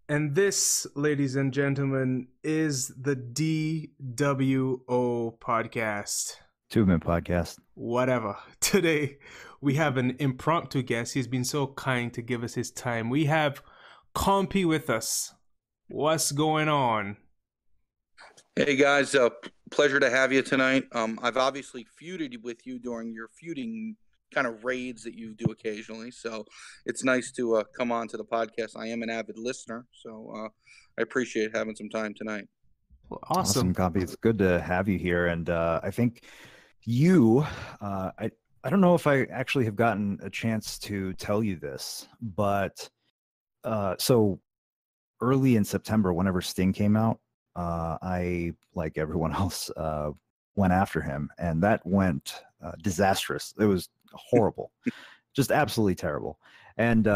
And this, ladies and gentlemen, is the dWo podcast. 2vement podcast. Whatever. Today, we have an impromptu guest. He's been so kind to give us his time. We have Compy with us. What's going on? Hey guys, pleasure to have you tonight. I've obviously feuded with you during your feuding kind of raids that you do occasionally, so it's nice to come on to the podcast. I am an avid listener, so I appreciate having some time tonight. Well, awesome, Compy. It's good to have you here, and I think you, I don't know if I actually have gotten a chance to tell you this, but so early in September, whenever Sting came out, I, like everyone else, went after him, and that went disastrous. It was horrible, just absolutely terrible. And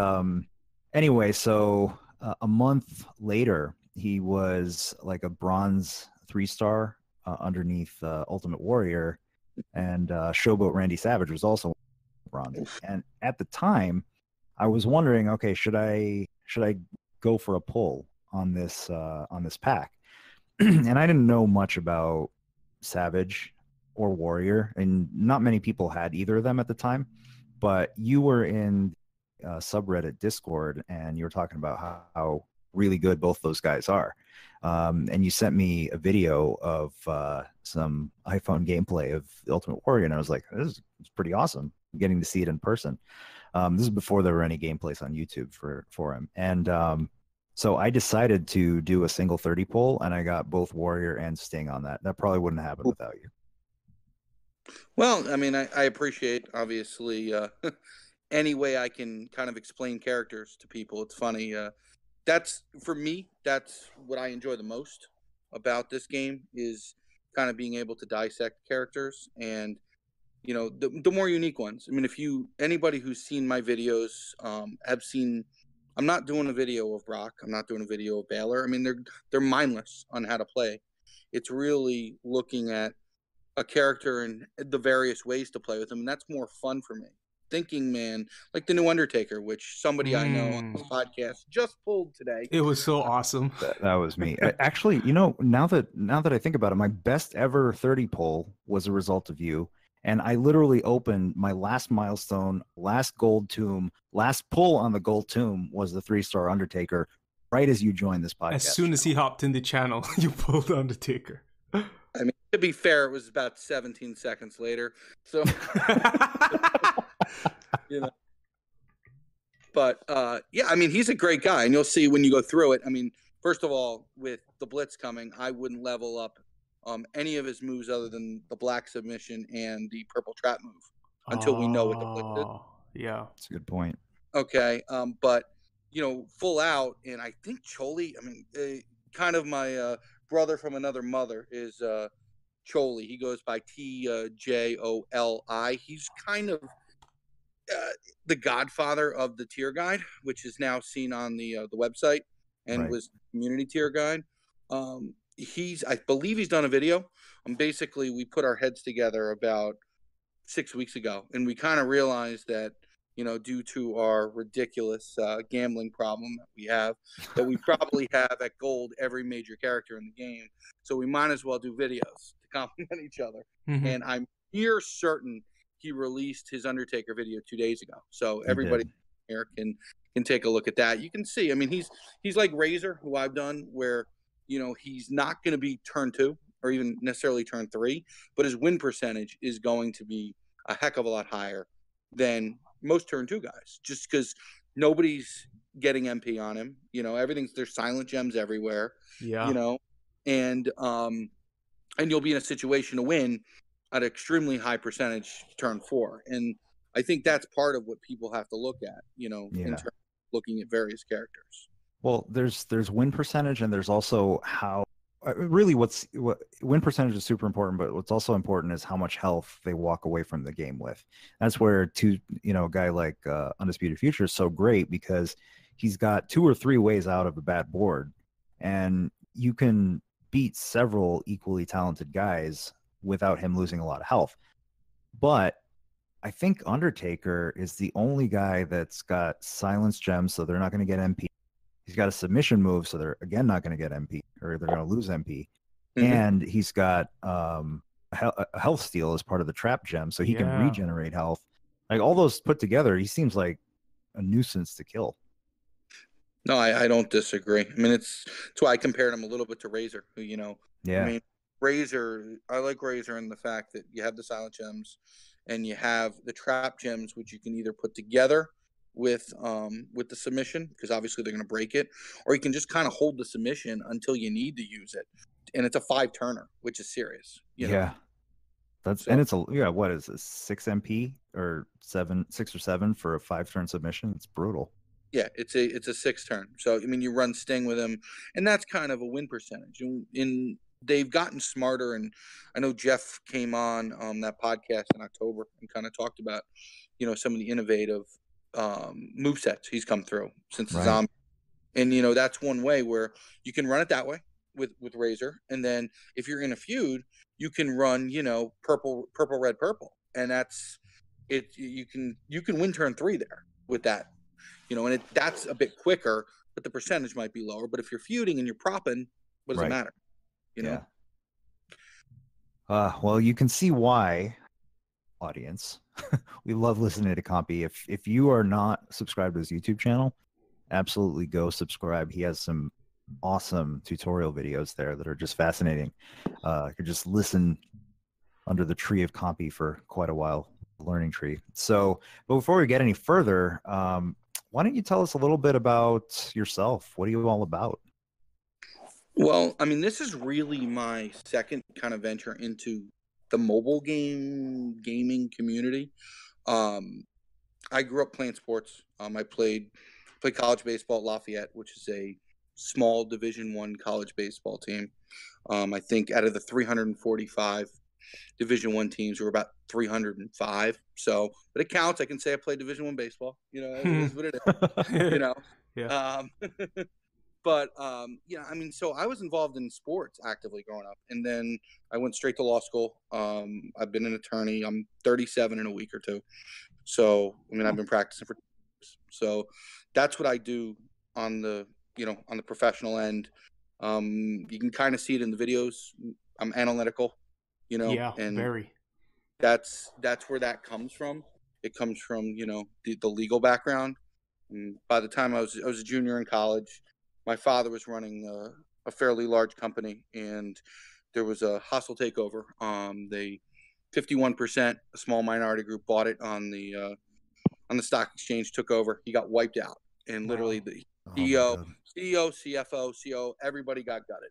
anyway, so a month later, he was like a bronze 3-star underneath Ultimate Warrior, and Showboat Randy Savage was also bronze. And at the time, I was wondering, okay, should I go for a pull on this pack? And I didn't know much about Savage or Warrior, and not many people had either of them at the time. But you were in subreddit Discord, and you were talking about how really good both those guys are. And you sent me a video of some iPhone gameplay of the Ultimate Warrior, and I was like, this is pretty awesome, getting to see it in person. This is before there were any gameplays on YouTube for him. And so I decided to do a single 30 pull, and I got both Warrior and Sting on that. That probably wouldn't happen without you. Well, I mean, I appreciate, obviously, any way I can kind of explain characters to people. It's funny. That's, for me, that's what I enjoy the most about this game, is kind of being able to dissect characters and, you know, the more unique ones. I mean, anybody who's seen my videos have seen, I'm not doing a video of Brock. I'm not doing a video of Baylor. I mean, they're mindless on how to play. It's really looking at a character and the various ways to play with them, and that's more fun for me. Thinking Man, like the new Undertaker, which somebody I know on this podcast just pulled today. It was so awesome. That was me. Actually, you know, now that I think about it, my best ever 30 pull was a result of you. And I literally opened my last milestone, last gold tomb, last pull on the gold tomb was the 3-star Undertaker, right as you joined this podcast. As soon as he hopped in the channel, you pulled Undertaker. I mean, to be fair, it was about 17 seconds later. So, you know. But, yeah, I mean, he's a great guy. And you'll see when you go through it. I mean, first of all, with the Blitz coming, I wouldn't level up any of his moves other than the black submission and the purple trap move until we know what the Blitz is. Yeah. That's a good point. Okay. But, you know, full out, and I think Choli, I mean, kind of my brother from another mother is Choli. He goes by TJOLI. He's kind of the godfather of the tier guide, which is now seen on the website and Right. was community tier guide. I believe he's done a video. Basically, we put our heads together about 6 weeks ago, and we kind of realized that, you know, due to our ridiculous gambling problem that we probably have at gold every major character in the game. So we might as well do videos to complement each other. Mm-hmm. And I'm here certain he released his Undertaker video 2 days ago. So everybody here can take a look at that. You can see, I mean, he's like Razor, who I've done, where, you know, he's not going to be turn 2 or even necessarily turn 3, but his win percentage is going to be a heck of a lot higher than most turn 2 guys, just because nobody's getting MP on him. You know, there's silent gems everywhere. Yeah. You know, and you'll be in a situation to win at an extremely high percentage turn 4. And I think that's part of what people have to look at, you know, in terms of looking at various characters. Well, there's win percentage, and there's also how really what win percentage is super important, but what's also important is how much health they walk away from the game with. That's where a guy like Undisputed Future is so great, because he's got 2 or 3 ways out of a bad board, and you can beat several equally talented guys without him losing a lot of health. But I think Undertaker is the only guy that's got silence gems, so they're not going to get MP. He's got a submission move, so they're again not going to get MP, or they're going to lose MP. Mhm. And he's got a health steal as part of the trap gem, so he can Yeah. regenerate health. Like all those put together, he seems like a nuisance to kill. No, I don't disagree. I mean, it's why I compared him a little bit to Razor, who, you know, Yeah. I mean, Razor, I like Razor in the fact that you have the silent gems and you have the trap gems, which you can either put together with the submission, because obviously they're going to break it, or you can just kind of hold the submission until you need to use it. And it's a 5-turner, which is serious. You know? Yeah. That's So- and it's what is it, 6 MP or 6 or 7 for a 5-turn submission? It's brutal. Yeah, it's a 6-turn. So I mean, you run Sting with him, and that's kind of a win percentage. And they've gotten smarter. And I know Jeff came on that podcast in October and kind of talked about, you know, some of the innovative movesets he's come through since the Right. zombie. And you know, that's one way where you can run it that way with Razor, and then if you're in a feud, you can run, you know, purple, red, purple, and that's it. You can win turn 3 there with that. You know, and that's a bit quicker, but the percentage might be lower. But if you're feuding and you're propping, what does it Right. matter? You know? Yeah. Well, you can see why, audience. We love listening to Compy. If you are not subscribed to his YouTube channel, absolutely go subscribe. He has some awesome tutorial videos there that are just fascinating. You could just listen under the tree of Compy for quite a while, learning tree. So, but before we get any further, why don't you tell us a little bit about yourself? What are you all about? Well, I mean, this is really my second kind of venture into the mobile gaming community. I grew up playing sports. I played college baseball at Lafayette, which is a small Division I college baseball team. I think out of the 345 Division I teams, we're about 305. So, but it counts. I can say I played Division I baseball. You know, it is what it is. You know, Yeah. but yeah, I mean, so I was involved in sports actively growing up, and then I went straight to law school. I've been an attorney. I'm 37 in a week or two. So, I mean, I've been practicing for years. So that's what I do on the, you know, on the professional end. You can kind of see it in the videos. I'm analytical, you know, Yeah, and very. that's where that comes from. It comes from, you know, the legal background. And by the time I was a junior in college, my father was running a fairly large company, and there was a hostile takeover. They 51%, a small minority group, bought it on the stock exchange, took over. He got wiped out, and literally the CEO, CFO, CO, everybody got gutted.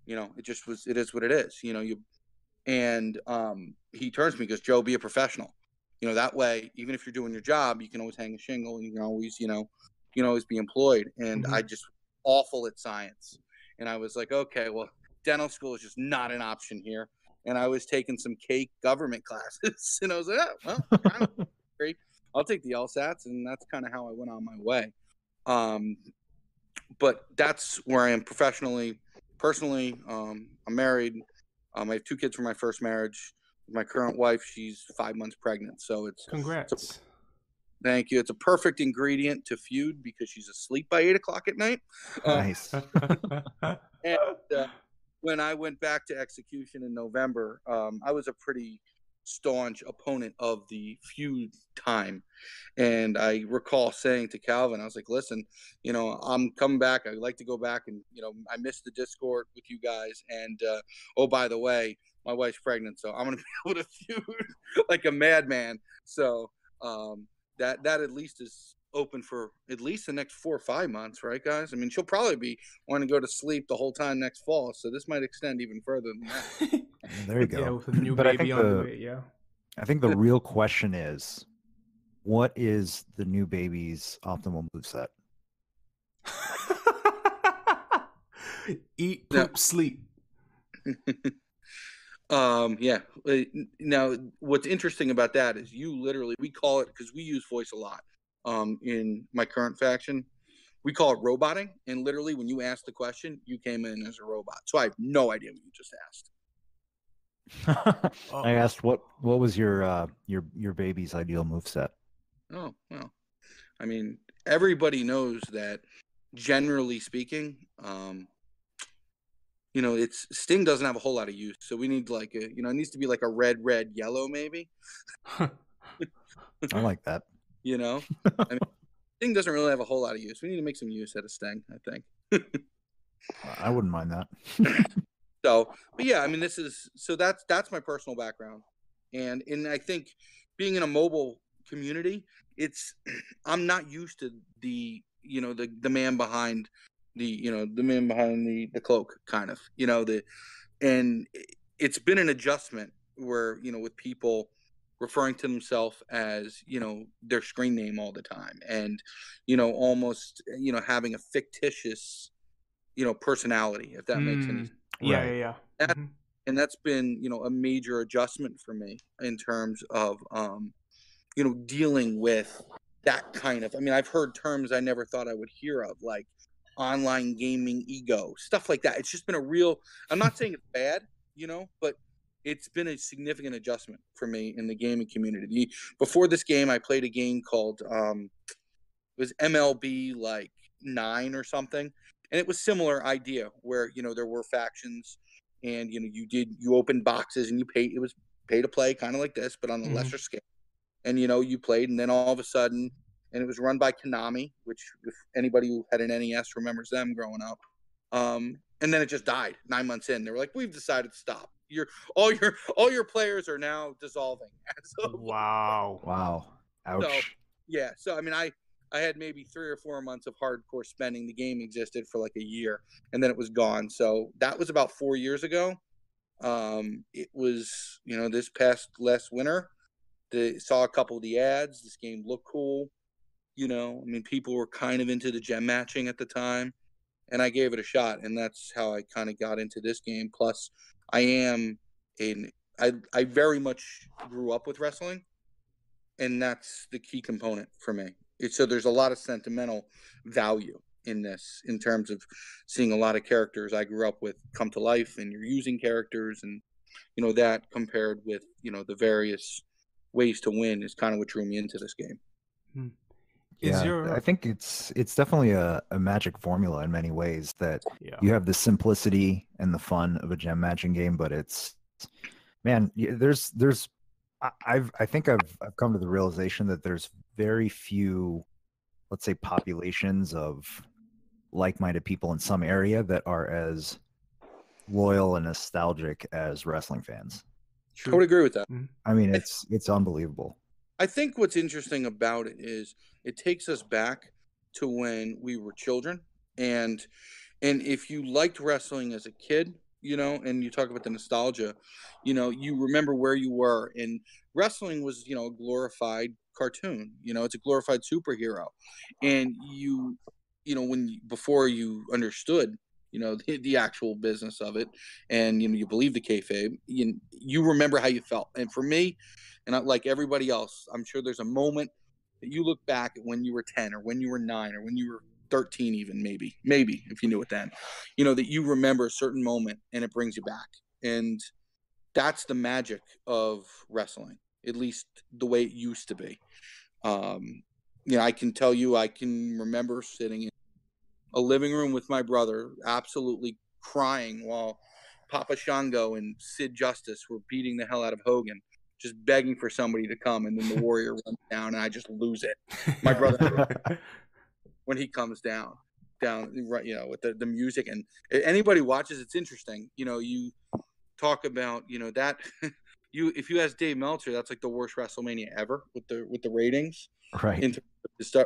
You know, it is what it is. You know, and he turns to me and goes, "Joe, be a professional. You know, that way, even if you're doing your job, you can always hang a shingle, and you can always, you can always be employed." And Mhm. I just awful at science, and I was like, okay, well, dental school is just not an option here. And I was taking some cake government classes, and I was like, oh, well, kind of great. I'll take the LSATs, and that's kind of how I went on my way. But that's where I am professionally. Personally, I'm married. I have 2 kids from my first marriage. My current wife, she's 5 months pregnant. So Congrats. thank you. It's a perfect ingredient to feud because she's asleep by 8 o'clock at night. Nice. And when I went back to execution in November, I was a pretty staunch opponent of the feud time. And I recall saying to Calvin, I was like, listen, you know, I'm coming back. I'd like to go back, and, you know, I missed the Discord with you guys. And, oh, by the way, my wife's pregnant, so I'm going to be able to feud like a madman. So that at least is open for at least the next 4 or 5 months, right, guys? I mean, she'll probably be wanting to go to sleep the whole time next fall. So this might extend even further than that. There you go. Yeah, with a new But baby on the way. Yeah. I think the real question is, what is the new baby's optimal moveset? Eat, poop, sleep. Yeah. Now, what's interesting about that is we call it, because we use voice a lot in my current faction, we call it roboting. And literally, when you asked the question, you came in as a robot. So I have no idea what you just asked. I asked what was your baby's ideal moveset? Oh, well, I mean, everybody knows that generally speaking, you know, it's Sting doesn't have a whole lot of use, so we need like a, you know, it needs to be like a red, yellow, maybe. I like that. You know, I mean, Sting doesn't really have a whole lot of use. We need to make some use out of Sting, I think. I wouldn't mind that. So, but yeah, I mean, that's my personal background, and I think being in a mobile community, I'm not used to the, you know, the man behind the cloak kind of, you know, and it's been an adjustment where, you know, with people referring to themselves as, you know, their screen name all the time, and, you know, almost, you know, having a fictitious, you know, personality, if that makes any sense. Yeah, Right. yeah, yeah. And that's been, you know, a major adjustment for me in terms of, you know, dealing with that kind of, I mean, I've heard terms I never thought I would hear of, like online gaming ego, stuff like that. It's just been a real, I'm not saying it's bad, you know, but it's been a significant adjustment for me in the gaming community. Before this game, I played a game called, it was MLB like 9 or something. And it was similar idea where, you know, there were factions, and, you know, you opened boxes and you paid, it was pay to play, kind of like this, but on a lesser scale. And, you know, you played, and then all of a sudden, and it was run by Konami, which if anybody who had an NES remembers them growing up. And then it just died 9 months in. They were like, we've decided to stop. All your players are now dissolving. Wow. Wow. Ouch. So, yeah. So, I mean, I had maybe 3 or 4 months of hardcore spending. The game existed for like a year, and then it was gone. So that was about 4 years ago. It was, you know, this past last winter, saw a couple of the ads. This game looked cool. You know, I mean, people were kind of into the gem matching at the time, and I gave it a shot, and that's how I kind of got into this game. Plus, I very much grew up with wrestling, and that's the key component for me. So there's a lot of sentimental value in this, in terms of seeing a lot of characters I grew up with come to life, and you're using characters, and, you know, that compared with, you know, the various ways to win is kind of what drew me into this game. I think it's definitely a magic formula in many ways, that Yeah. you have the simplicity and the fun of a gem matching game, but it's, man, I think I've come to the realization that there's very few, let's say, populations of like-minded people in some area that are as loyal and nostalgic as wrestling fans. I would agree with that. I mean, it's unbelievable. I think what's interesting about it is it takes us back to when we were children, and if you liked wrestling as a kid, you know, and you talk about the nostalgia, you know, you remember where you were, and wrestling was, you know, a glorified cartoon. You know, it's a glorified superhero, and you know, before you understood, you know, the actual business of it, and, you know, you believe the kayfabe, you remember how you felt. And for me, and like everybody else, I'm sure there's a moment that you look back at when you were 10 or when you were 9 or when you were 13, even maybe if you knew it then, you know, that you remember a certain moment and it brings you back. And that's the magic of wrestling, at least the way it used to be. You know, I can tell you, I can remember sitting in a living room with my brother, absolutely crying while Papa Shango and Sid Justice were beating the hell out of Hogan, just begging for somebody to come, and then the Warrior runs down, and I just lose it. My brother, when he comes down, right, you know, with the music, and anybody watches, it's interesting. You know, you talk about, you know, that if you ask Dave Meltzer, that's like the worst WrestleMania ever with the ratings, right?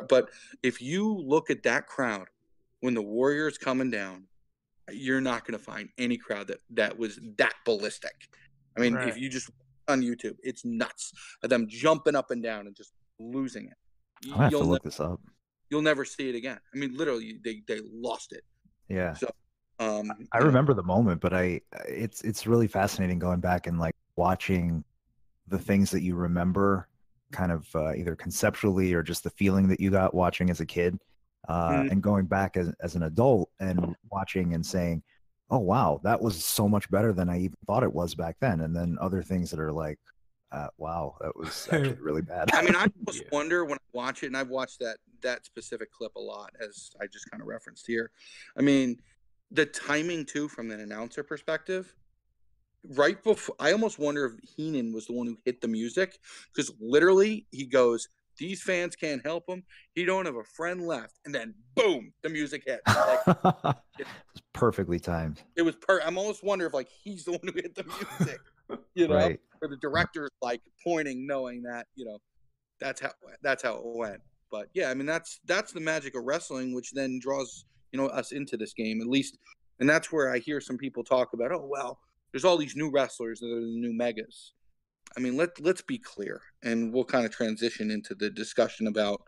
But if you look at that crowd when the Warrior's coming down, you're not going to find any crowd that was that ballistic. I mean, if you just on YouTube, it's nuts of them jumping up and down and just losing it. I have to look this up. You'll never see it again. I mean, literally, they lost it. Yeah. So, I remember the moment, but it's really fascinating going back and like watching the things that you remember, kind of either conceptually or just the feeling that you got watching as a kid, and going back as an adult and watching and saying, oh wow, that was so much better than I even thought it was back then. And then other things that are like, Wow, that was actually really bad. I mean, I just Yeah. wonder when I watch it, and I've watched that specific clip a lot, as I just kind of referenced here. I mean, the timing too, from an announcer perspective, right before, I almost wonder if Heenan was the one who hit the music, because literally he goes, "These fans can't help him. He don't have a friend left," and then boom, the music hit. Like, It's perfectly timed. it was I'm almost wonder if like he's the one who hit the music, Right. or the director's like pointing, knowing that that's how it went. But yeah, I mean that's the magic of wrestling, which then draws us into this game at least, and that's where I hear some people talk about, oh well, there's all these new wrestlers that are the new megas. I mean, let's be clear, and we'll kind of transition into the discussion about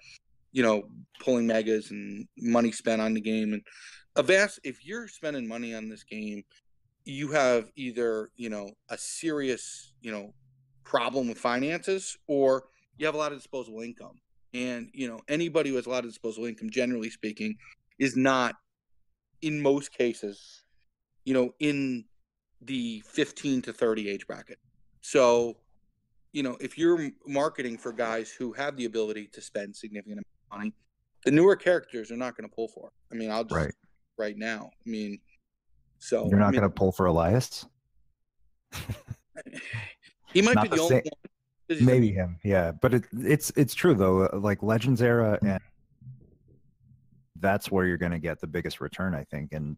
pulling megas and money spent on the game. And if you're spending money on this game, you have either a serious problem with finances, or you have a lot of disposable income. And anybody who has a lot of disposable income, generally speaking, is not, in most cases, in the 15 to 30 age bracket. So if you're marketing for guys who have the ability to spend significant amount of money, the newer characters are not going to pull for it. I mean, I'll just right now. I mean, so You're not going to pull for Elias? he might Not be the the only same. one. Maybe him, yeah. But it's true though. Like Legends era, and that's where you're going to get the biggest return, I think. And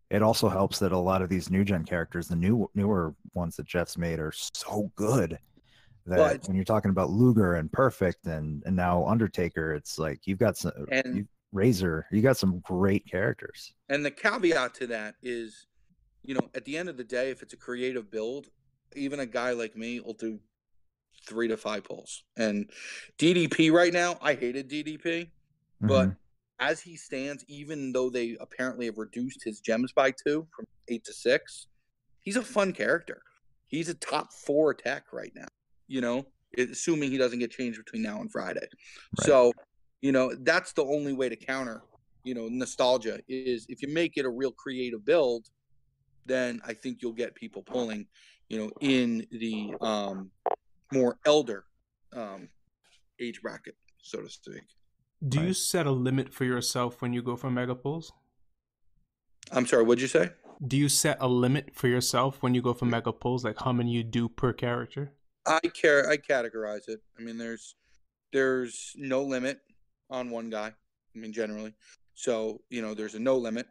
it also helps that a lot of these new gen characters, the newer ones that Jeff's made, are so good that when you're talking about Luger and Perfect and now Undertaker, it's like you've got some Razor, you got some great characters. And the caveat to that is, at the end of the day, if it's a creative build, even a guy like me will do 3 to 5 pulls. And DDP right now, I hated DDP, but as he stands, even though they apparently have reduced his gems by 2 from 8 to 6, he's a fun character. He's a top 4 attack right now, assuming he doesn't get changed between now and Friday. Right. So, that's the only way to counter, nostalgia, is if you make it a real creative build, then I think you'll get people pulling, in the more elder age bracket, so to speak. Do you set a limit for yourself when you go for mega pulls? I'm sorry, what'd you say? Do you set a limit for yourself when you go for mega pulls, like how many you do per character? I categorize it. I mean, there's no limit on one guy. I mean, generally. So, there's a no limit.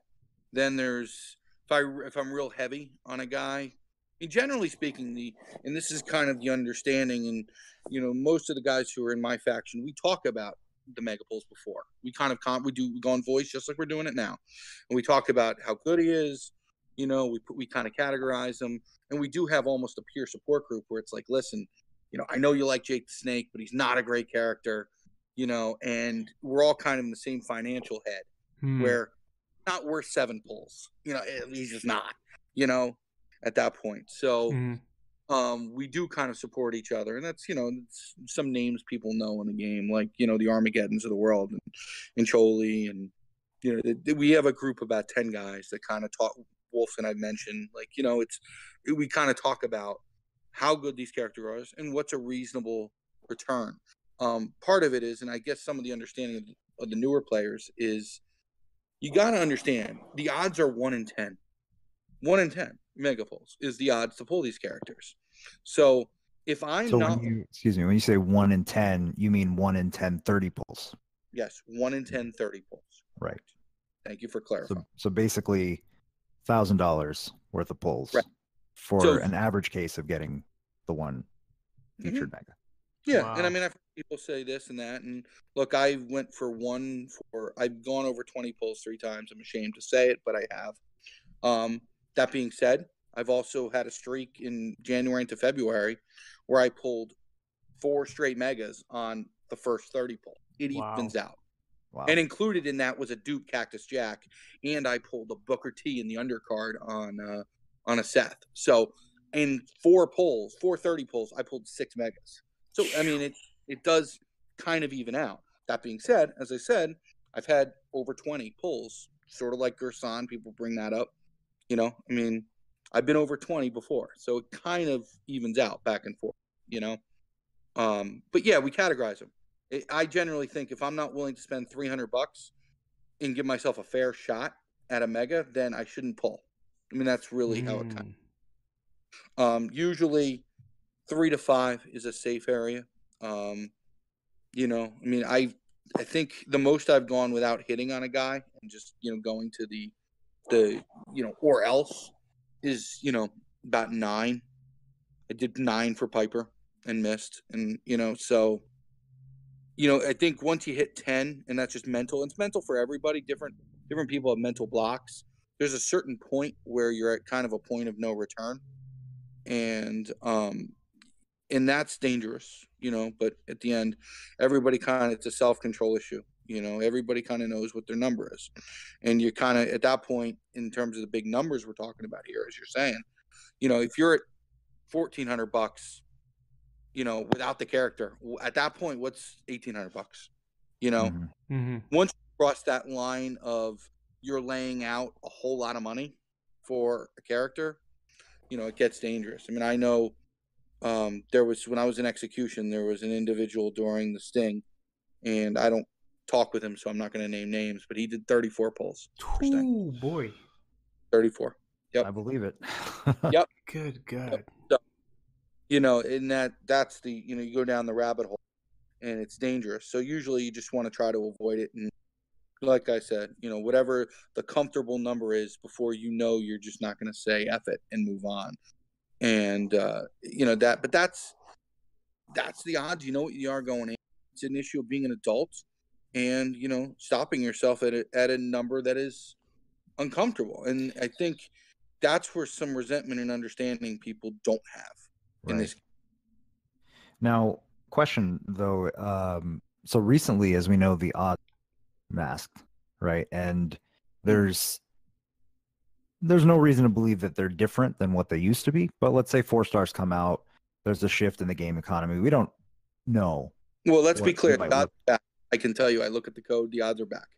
Then there's, if I'm real heavy on a guy, I mean, generally speaking, and this is kind of the understanding, and most of the guys who are in my faction, we talk about the mega pulls before. We kind of we go on voice just like we're doing it now, and we talk about how good he is. We kind of categorize him, and we do have almost a peer support group where it's like, listen, I know you like Jake the Snake, but he's not a great character, and we're all kind of in the same financial head where not worth 7 pulls, he's just not, at that point. So we do kind of support each other, and that's some names people know in the game, like the Armageddons of the world, and Choli, and we have a group of about 10 guys that kind of talk. Wolf and I've mentioned, like we kind of talk about how good these characters are and what's a reasonable return. Part of it is, and I guess some of the understanding of the newer players is, you got to understand the odds are 1 in 10. 1 in 10 mega pulls is the odds to pull these characters. So if I'm when you say 1 in 10, you mean 1 in 10 30 pulls? Yes, 1 in 10 30 pulls. Right. Thank you for clarifying. So basically $1,000 worth of pulls for an average case of getting the one featured mega. Yeah, wow. And I mean, I've heard people say this and that, and look, I went for I've gone over 20 pulls 3 times. I'm ashamed to say it, but I have. That being said, I've also had a streak in January into February where I pulled 4 straight megas on the first 30 pull. It evens out. Wow. And included in that was a dupe Cactus Jack, and I pulled a Booker T in the undercard on a Seth. So in 4 30 pulls, I pulled 6 megas. So I mean, it does kind of even out. That being said, as I said, I've had over 20 pulls, sort of like Gerson. People bring that up. I mean, I've been over 20 before, so it kind of evens out back and forth. But yeah, we categorize them. I generally think if I'm not willing to spend $300 and give myself a fair shot at a mega, then I shouldn't pull. I mean, that's really how it kind usually 3 to 5 is a safe area. You know, I mean, I think the most I've gone without hitting on a guy and just, you know, going to the you know, or else is, you know, about 9. I did 9 for Piper and missed. And, you know, so, you know, I think once you hit 10, and that's just mental, it's mental for everybody. Different people have mental blocks. There's a certain point where you're at kind of a point of no return. And that's dangerous, you know, but at the end, everybody kind of, it's a self-control issue. You know, everybody kind of knows what their number is. And you're kind of at that point, in terms of the big numbers we're talking about here, as you're saying, you know, if you're at $1,400, you know, without the character, at that point, what's $1,800? You know, once you cross that line of you're laying out a whole lot of money for a character, you know, it gets dangerous. I mean, I know there was, when I was in execution, there was an individual during the sting, and I don't talk with him, so I'm not going to name names, but he did 34 pulls. Oh boy, 34. Yep, I believe it. yep. Good God. Yep. So, you know, and that's the, you know, you go down the rabbit hole, and it's dangerous. So usually you just want to try to avoid it. And like I said, you know, whatever the comfortable number is before, you know, you're just not going to say F it and move on. And you know, but that's the odds. You know what you are going in. It's an issue of being an adult, and, you know, stopping yourself at a number that is uncomfortable. And I think that's where some resentment and understanding people don't have in this. Now, question though. So recently, as we know, the odds masked, right? And there's no reason to believe that they're different than what they used to be. But let's say 4 stars come out. There's a shift in the game economy. We don't know. Well, let's be clear. I can tell you, I look at the code, the odds are back.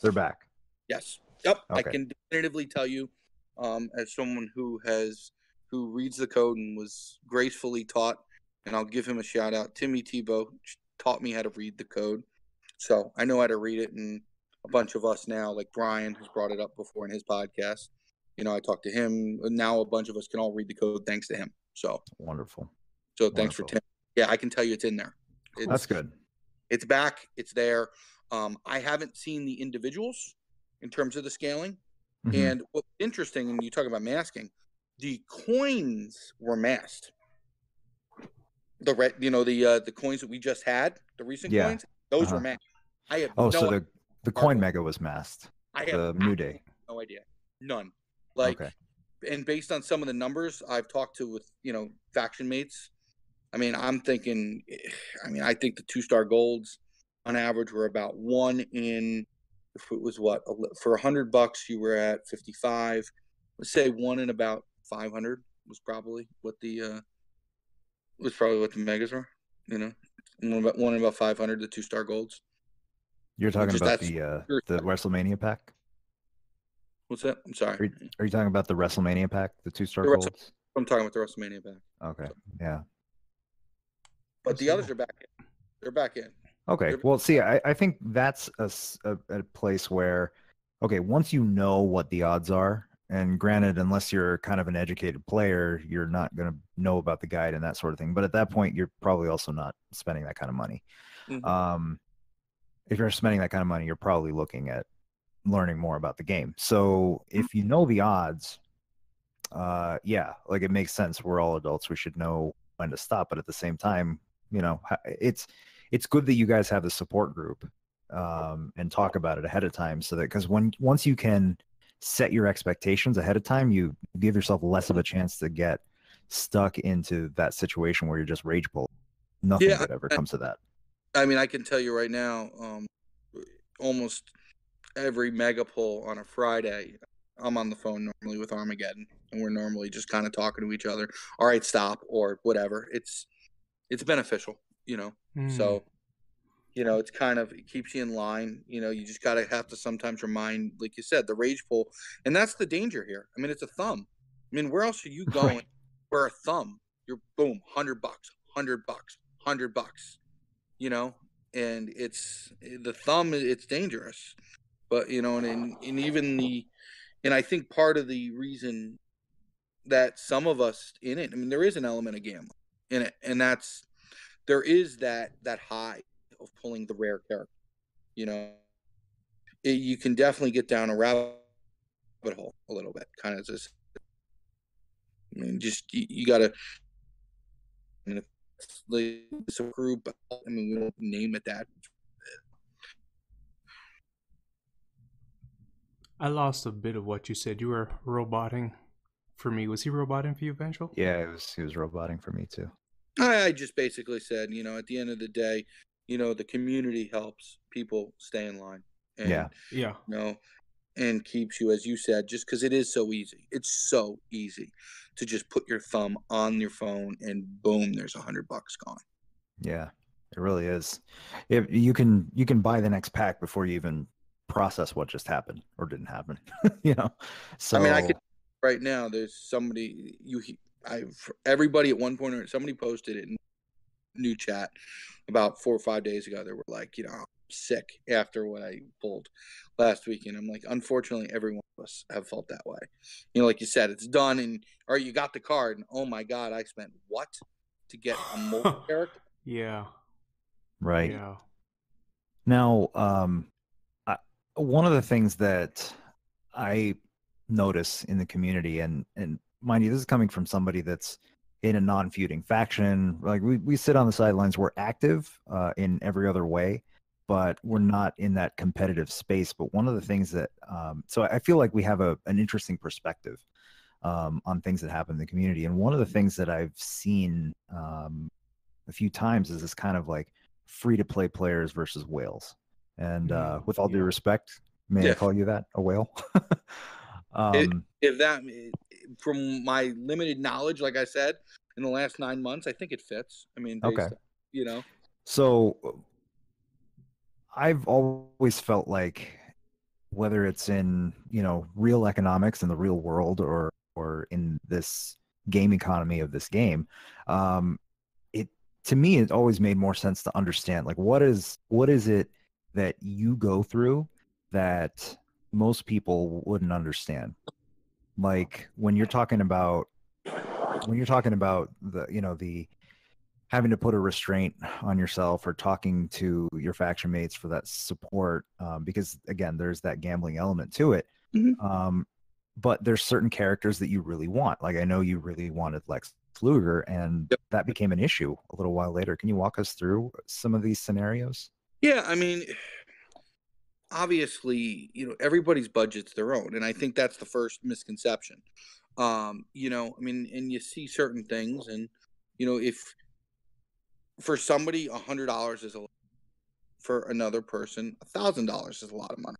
They're back. Yes. Yep. Okay. I can definitively tell you, as someone who reads the code and was gracefully taught, and I'll give him a shout out. Timmy Tebow taught me how to read the code. So I know how to read it, and a bunch of us now, like Brian, who's brought it up before in his podcast, you know, I talked to him, and now a bunch of us can all read the code thanks to him. So wonderful. So thanks for Tim. Yeah, I can tell you it's in there. That's good. It's back. It's there. I haven't seen the individuals in terms of the scaling. And what's interesting, and you talk about masking, the coins were masked. The red, you know, the coins that we just had, the recent coins, those were masked. I have so the coin mega was masked. I have the New Day. No idea. None. Like, and based on some of the numbers I've talked to with, you know, faction mates, I mean, I'm thinking, I mean, I think the 2-star golds on average were about 1 in, if it was what, for $100 you were at 55. Let's say 1 in about 500 was probably what the megas were. You know, 1 in about 500, the 2-star golds. You're talking about the WrestleMania pack? What's that? I'm sorry. Are you talking about the WrestleMania pack, the 2-star golds? I'm talking about the WrestleMania pack. Okay. So, yeah. But the others are back in. They're back in. Okay. Well, see, I think that's a place where, okay, once you know what the odds are, and granted, unless you're kind of an educated player, you're not going to know about the guide and that sort of thing. But at that point, you're probably also not spending that kind of money. If you're spending that kind of money, you're probably looking at learning more about the game. So if you know the odds, yeah, like it makes sense. We're all adults. We should know when to stop. But at the same time, you know, it's good that you guys have the support group and talk about it ahead of time, so that, because once you can set your expectations ahead of time, you give yourself less of a chance to get stuck into that situation where you're just rage pull. Nothing good ever comes to that. I mean, I can tell you right now, almost every mega pull on a Friday, I'm on the phone normally with Armageddon, and we're normally just kind of talking to each other. All right, stop, or whatever. It's beneficial, you know. So, you know, it's kind of, it keeps you in line. You know, you just have to sometimes remind, like you said, the rage pull, and that's the danger here. I mean, it's a thumb. I mean, where else are you going? Where a thumb, you're boom, $100, $100, $100, you know, and it's the thumb, it's dangerous. But, you know, and even and I think part of the reason that some of us in it, I mean, there is an element of gambling in it, and there is that high of pulling the rare character, you know. You can definitely get down a rabbit hole a little bit, kind of just, I mean, just you gotta, I mean, it's a group, I mean, we don't name it that. I lost a bit of what you said. You were roboting for me. Was he roboting for you, Vengeful? Yeah, he was roboting for me too. I just basically said, you know, at the end of the day, you know, the community helps people stay in line, and Yeah. you know, and keeps you, as you said, just because it is so easy. It's so easy to just put your thumb on your phone and boom, there's $100 gone. Yeah, it really is. You can buy the next pack before you even process what just happened or didn't happen. You know, so I mean, I could right now. There's somebody everybody at one point or somebody posted it in new chat about 4 or 5 days ago. They were like, you know, I'm sick after what I pulled last weekend. I'm like, unfortunately, every one of us have felt that way. You know, like you said, it's done, and or you got the card, and oh my god, I spent what to get a mobile character? Yeah. right. Yeah. Now, one of the things that I notice in the community, and mind you, this is coming from somebody that's in a non-feuding faction. Like we sit on the sidelines. We're active in every other way, but we're not in that competitive space. But one of the things that so I feel like we have an interesting perspective on things that happen in the community. And one of the things that I've seen a few times is this kind of like free-to-play players versus whales. And with all due respect, may I call you that, a whale? If that, from my limited knowledge, like I said, in the last 9 months, I think it fits. I mean, based on, you know. So I've always felt like, whether it's in, you know, real economics in the real world or in this game economy of this game, it, to me, it always made more sense to understand, like, what is it that you go through that most people wouldn't understand. Like when you're talking about the, you know, the having to put a restraint on yourself or talking to your faction mates for that support, because again, there's that gambling element to it. Mm-hmm. But there's certain characters that you really want. Like I know you really wanted Lex Luger, and that became an issue a little while later. Can you walk us through some of these scenarios? Yeah, I mean, obviously, you know, everybody's budget's their own, and I think that's the first misconception. You know, I mean, and you see certain things, and you know, if for somebody $100 is a lot, for another person $1,000 is a lot of money.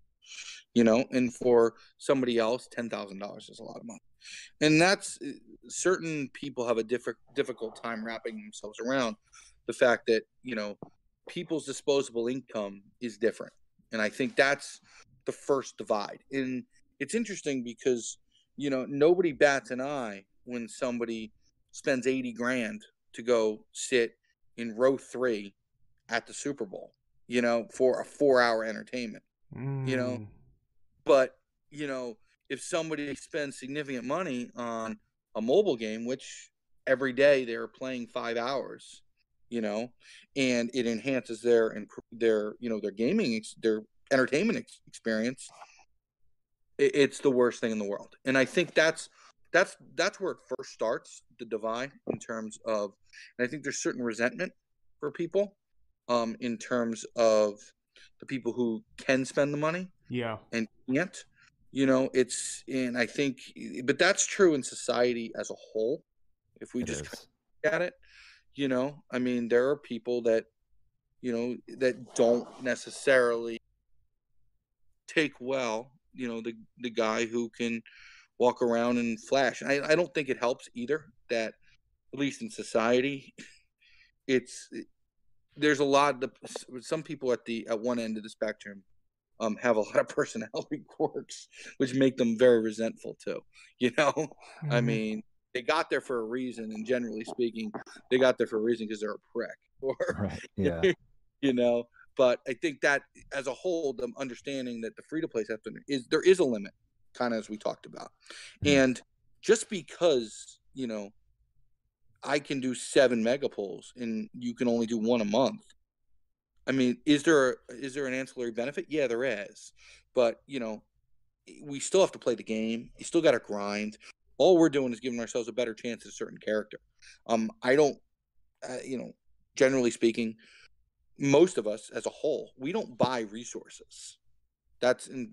You know, and for somebody else $10,000 is a lot of money, and that's certain people have a difficult time wrapping themselves around the fact that, you know, people's disposable income is different, and I think that's the first divide. And it's interesting because, you know, nobody bats an eye when somebody spends 80 grand to go sit in row 3 at the Super Bowl, you know, for a 4-hour entertainment, you know. But, you know, if somebody spends significant money on a mobile game, which every day they're playing 5 hours, you know, and it enhances their you know, their gaming their entertainment experience, it's the worst thing in the world. And I think that's where it first starts, the divide, in terms of, and I think there's certain resentment for people in terms of the people who can spend the money and can't. You know, it's, and I think, but that's true in society as a whole. If we just look at it, you know, I mean, there are people that, you know, that don't necessarily take well, you know, the guy who can walk around and flash. I don't think it helps either that, at least in society, it's, there's a lot of some people at one end of the spectrum have a lot of personality quirks, which make them very resentful too. You know, I mean, they got there for a reason, and generally speaking, they got there for a reason because they're a prick, or Right. Yeah. you know. But I think that as a whole, the understanding that the free to play sector there is a limit, kind of as we talked about, and just because I can do 7 mega pulls and you can only do 1 a month. I mean, is there an ancillary benefit? Yeah, there is, but we still have to play the game. You still got to grind. All we're doing is giving ourselves a better chance at a certain character. I don't, generally speaking, most of us as a whole, we don't buy resources.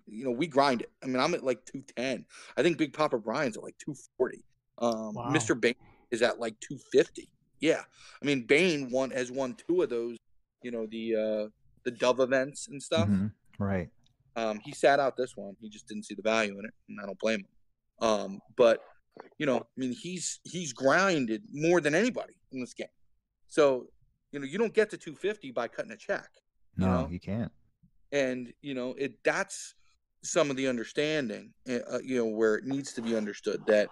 We grind it. I mean, I'm at like 210. I think Big Papa Brian's at like 240. Wow. Mr. Bane is at like 250. Yeah. I mean, Bane has won 2 of those, the Dove events and stuff. Right. He sat out this one. He just didn't see the value in it, and I don't blame him. But I mean, he's grinded more than anybody in this game. So, you don't get to 250 by cutting a check. No, you can't. And that's some of the understanding, where it needs to be understood that,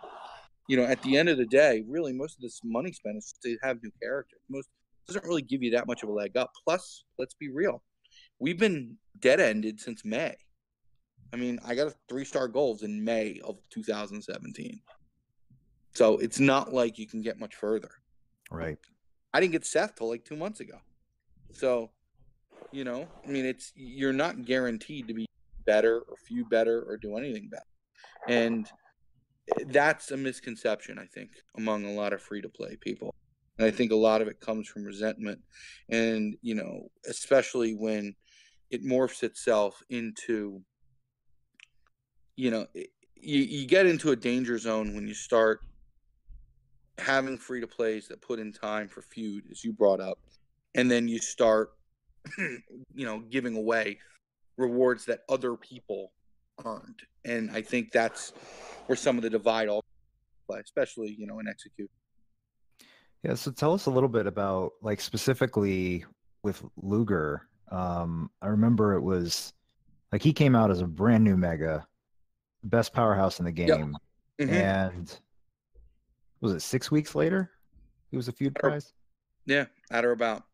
at the end of the day, really most of this money spent is to have new characters. Most doesn't really give you that much of a leg up. Plus, let's be real, we've been dead-ended since May. I mean, I got a 3-star golds in May of 2017. So it's not like you can get much further. Right. I didn't get Seth till like 2 months ago. So, I mean, you're not guaranteed to be better or few better or do anything better. And that's a misconception, I think, among a lot of free-to-play people. And I think a lot of it comes from resentment. And, especially when it morphs itself into, you get into a danger zone when you start having free-to-plays that put in time for feud, as you brought up. And then you start, giving away rewards that other people earned. And I think that's where some of the divide all play, especially, in execute. Yeah, so tell us a little bit about, like, specifically with Luger. I remember it was like he came out as a brand new mega, best powerhouse in the game, and was it 6 weeks later he was a feud prize? Yeah, at or about.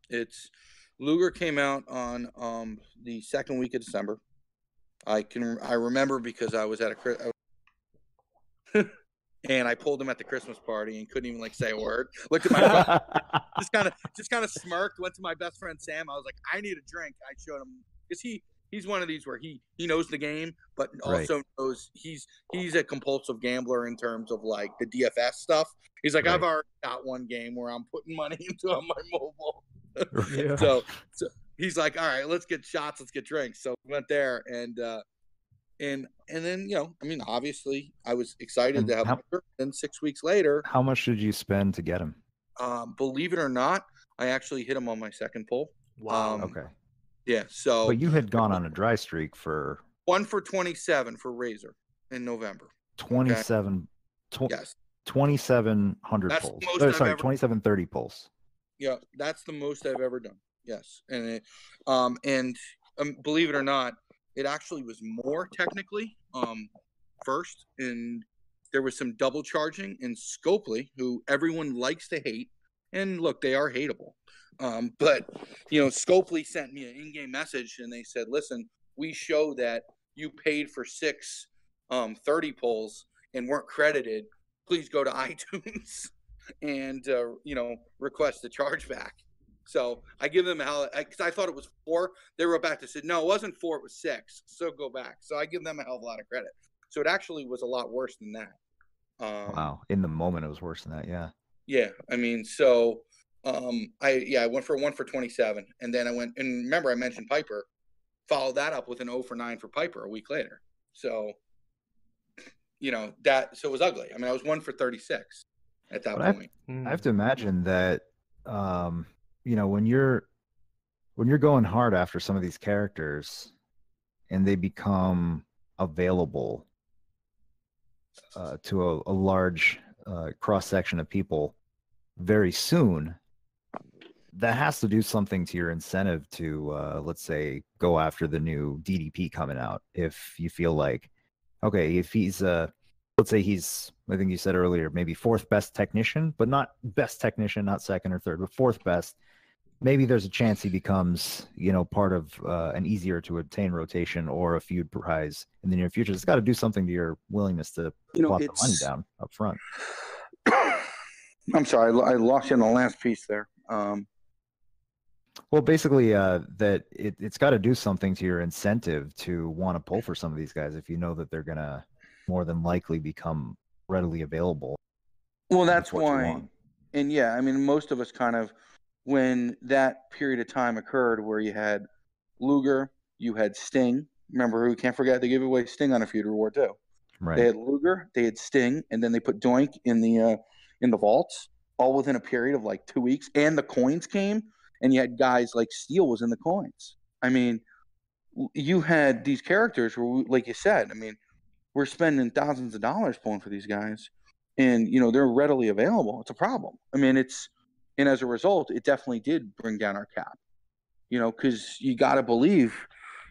Luger came out on the 2nd week of December. I remember because I was at and I pulled him at the Christmas party and couldn't even say a word. Looked at my phone, just kind of smirked. Went to my best friend Sam. I was like, I need a drink. I showed him because he's one of these where he knows the game, but also knows he's a compulsive gambler in terms of like the DFS stuff. He's like, I've already got one game where I'm putting money into on my mobile. Yeah. So he's like, all right, let's get shots, let's get drinks. So we went there and then I mean, obviously I was excited to have Luger. Then 6 weeks later, how much did you spend to get him? Believe it or not, I actually hit him on my 2nd pull. Wow. Okay. Yeah. So but you had gone on a dry streak for 1 for 27 for Razor in November. 27. Yes. 2,700 That's pulls. the most I've 2,730 pulls. Yeah, that's the most I've ever done. Yes, and believe it or not, it actually was more technically first, and there was some double charging in Scopely, who everyone likes to hate, and look, they are hateable. But Scopely sent me an in-game message, and they said, "Listen, we show that you paid for 6 30 pulls and weren't credited. Please go to iTunes and request the chargeback." So I give them hell because I thought it was 4. They wrote back. They said, "No, it wasn't 4. It was 6. So go back." So I give them a hell of a lot of credit. So it actually was a lot worse than that. Wow! In the moment, it was worse than that. Yeah. Yeah, I mean, so I went for 1 for 27, and then I went and remember I mentioned Piper, followed that up with an 0 for 9 for Piper a week later. So so it was ugly. I mean, I was 1 for 36 at that point. I have to imagine that when you're going hard after some of these characters and they become available to a large cross section of people very soon, that has to do something to your incentive to let's say go after the new DDP coming out. If you feel like, okay, if he's let's say he's, I think you said earlier, maybe fourth best technician, but not best technician, not second or third, but fourth best. Maybe there's a chance he becomes, part of an easier to obtain rotation or a feud prize in the near future. It's got to do something to your willingness to plop the money down up front. I'm sorry, I lost you in the last piece there. Well, basically, that it's got to do something to your incentive to want to pull for some of these guys if you know that they're going to more than likely become readily available. Well, that's why. And yeah, I mean, most of us kind of, when that period of time occurred where you had Luger, you had Sting. Remember, we can't forget they gave away Sting on a feud reward too. Right. They had Luger, they had Sting, and then they put Doink in the vaults, all within a period of like 2 weeks. And the coins came, and you had guys like Steel was in the coins. I mean, you had these characters where, like you said, I mean, we're spending thousands of dollars pulling for these guys, and they're readily available. It's a problem. I mean, and as a result, it definitely did bring down our cap. Because you got to believe,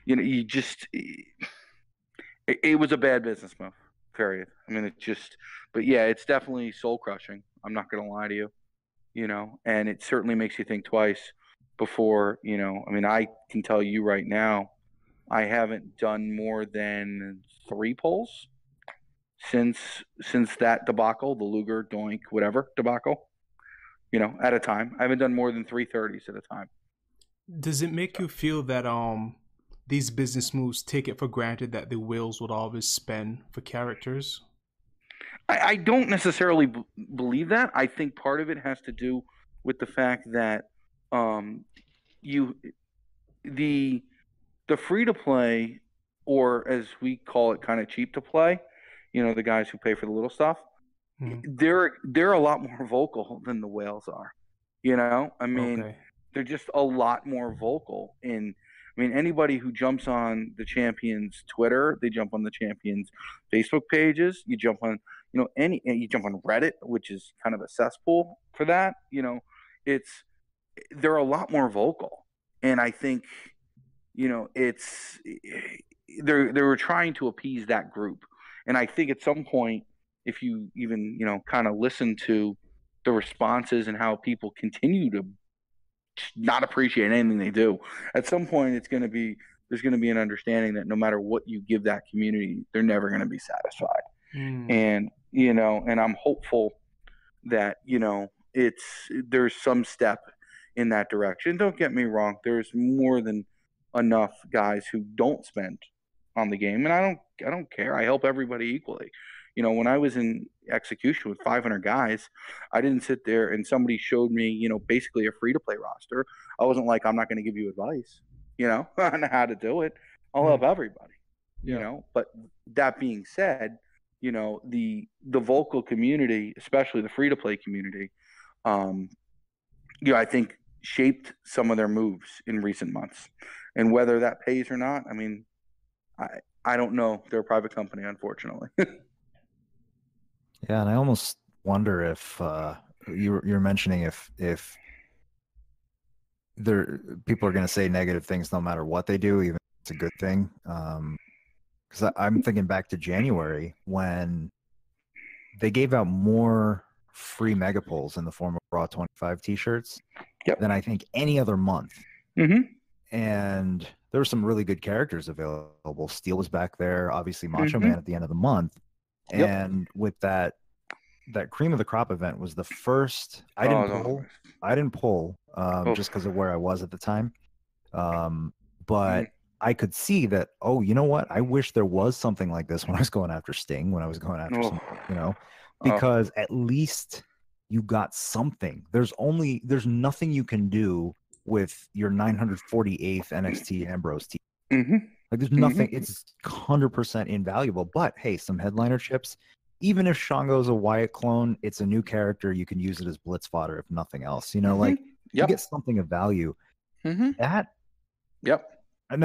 you just it was a bad business move. Period. I mean, but yeah, it's definitely soul crushing. I'm not gonna lie to you. And it certainly makes you think twice before. I mean, I can tell you right now, I haven't done more than 3 pulls since that debacle, the Luger, Doink, whatever debacle. At a time. I haven't done more than 330s at a time. Does it make you feel that these business moves take it for granted that the whales would always spend for characters? I don't necessarily believe that. I think part of it has to do with the fact that the free to play, or as we call it, kind of cheap to play, the guys who pay for the little stuff, they're a lot more vocal than the whales are. I mean, Okay. They're just a lot more vocal. And I mean, anybody who jumps on the Champions Twitter, they jump on the Champions Facebook pages. You jump on, you jump on Reddit, which is kind of a cesspool for that. They're a lot more vocal, and I think, they were trying to appease that group. And I think at some point, if you even, kind of listen to the responses and how people continue to not appreciate anything they do, at some point there's going to be an understanding that no matter what you give that community, they're never going to be satisfied. And and I'm hopeful that there's some step in that direction. Don't get me wrong, there's more than enough guys who don't spend on the game, and I don't care. I help everybody equally. When I was in execution with 500 guys, I didn't sit there and somebody showed me, basically a free-to-play roster. I wasn't like, I'm not going to give you advice, on how to do it. I'll help everybody, But that being said, the vocal community, especially the free-to-play community, I think shaped some of their moves in recent months. And whether that pays or not, I mean, I don't know. They're a private company, unfortunately. Yeah, and I almost wonder if you're mentioning if people are going to say negative things no matter what they do, even if it's a good thing. Because I'm thinking back to January when they gave out more free mega pulls in the form of Raw 25 t-shirts than I think any other month. And there were some really good characters available. Steel was back there, obviously Macho Man at the end of the month. And with that cream of the crop event was the first I didn't pull just because of where I was at the time. But I could see that, you know what? I wish there was something like this when I was going after Sting, when I was going after some, because at least you got something. There's nothing you can do with your 948th NXT Ambrose team. Like there's nothing. It's 100% invaluable. But hey, some headliner chips. Even if Shango's a Wyatt clone, it's a new character. You can use it as blitz fodder, if nothing else. You get something of value. Now,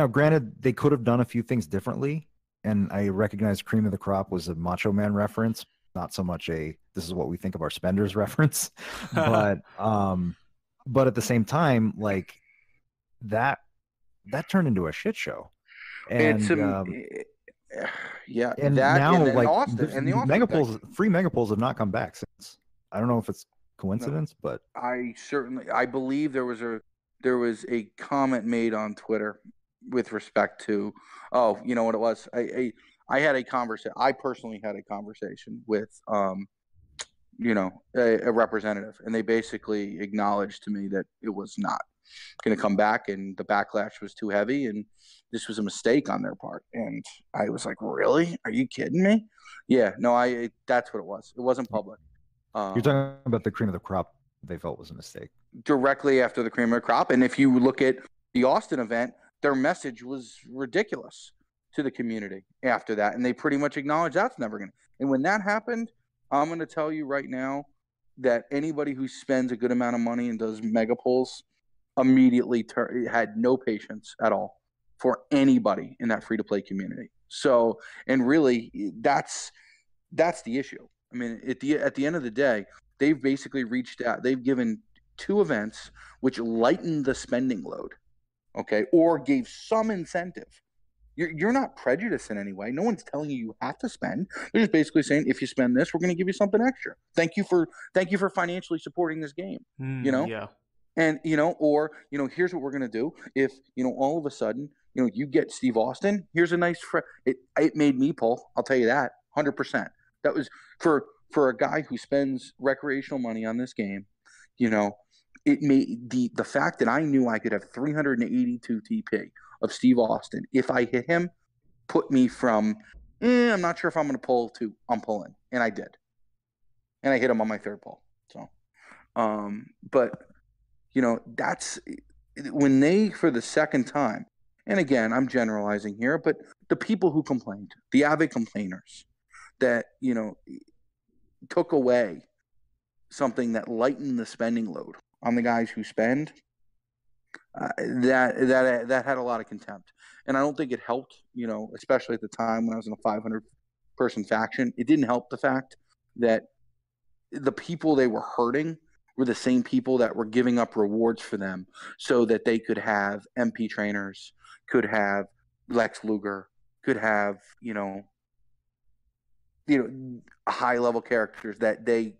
granted, they could have done a few things differently, and I recognize cream of the crop was a Macho Man reference, not so much a this is what we think of our spenders reference. But at the same time, like that turned into a shit show. And Yeah, And that, now and then like Austin and the Austin thing. free megapools have not come back since. I don't know if it's No, coincidence, but I believe there was a comment made on Twitter with respect to, oh, you know what it was? I had a conversation. I personally had a conversation with a representative, and they basically acknowledged to me that it was not going to come back, and the backlash was too heavy, and this was a mistake on their part. And I was like, really? Are you kidding me? Yeah, no, that's what it was. It wasn't public. you're talking about the cream of the crop they felt was a mistake. Directly after the cream of the crop. And if you look at the Austin event, their message was ridiculous to the community after that. And they pretty much acknowledged that's never going to. And when that happened, I'm going to tell you right now that anybody who spends a good amount of money and does mega polls immediately had no patience at all for anybody in that free-to-play community. So, and really, that's the issue. I mean, at the end of the day, they've basically reached out. They've given 2 events which lightened the spending load, okay, or gave some incentive. You're not prejudiced in any way. No one's telling you have to spend. They're just basically saying, if you spend this, we're going to give you something extra. Thank you for financially supporting this game. Yeah. And or here's what we're going to do. If all of a sudden you get Steve Austin, here's a nice it made me pull. I'll tell you that 100%. That was for a guy who spends recreational money on this game. It made the fact that I knew I could have 382 TP of Steve Austin if I hit him, put me from I'm not sure if I'm going to pull to I'm pulling, and I did, and I hit him on my 3rd pull. So, but that's when they, for the 2nd time, and again, I'm generalizing here, but the people who complained, the avid complainers, that took away something that lightened the spending load on the guys who spend, that had a lot of contempt. And I don't think it helped, especially at the time when I was in a 500-person faction. It didn't help the fact that the people they were hurting were the same people that were giving up rewards for them so that they could have MP trainers, could have Lex Luger, could have, high-level characters that they,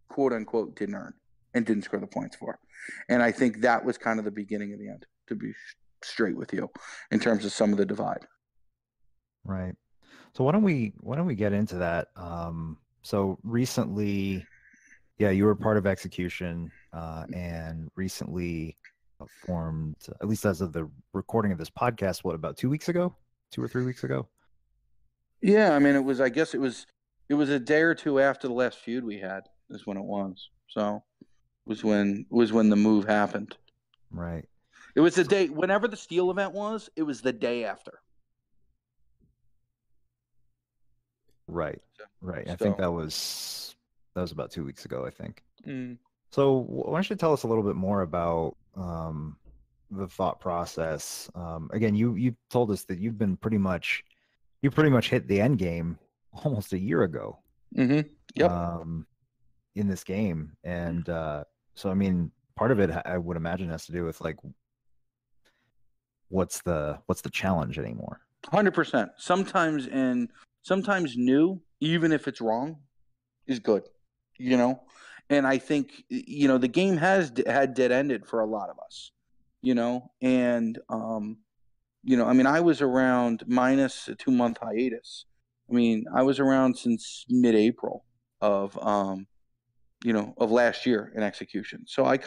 quote-unquote, didn't earn and didn't score the points for. And I think that was kind of the beginning of the end, to be straight with you, in terms of some of the divide. Right. So why don't we get into that? So recently, yeah, you were part of Execution, and recently formed, at least as of the recording of this podcast, what, about 2 weeks ago? 2 or 3 weeks ago? Yeah, I mean, I guess it was a day or two after the last feud we had is when it was. So was when the move happened. Right. It was the day, whenever the Steel event was, it was the day after. Right. Right. I think that was about 2 weeks ago, I think. So why don't you tell us a little bit more about the thought process? Again, you told us that you pretty much hit the end game almost a year ago. Yep. In this game, and so I mean, part of it I would imagine has to do with like, what's the challenge anymore? 100%. Sometimes new, even if it's wrong, is good. And I think the game had dead ended for a lot of us. And I mean, I was around, minus a 2-month hiatus. I mean, I was around since mid-April of last year in Execution. So I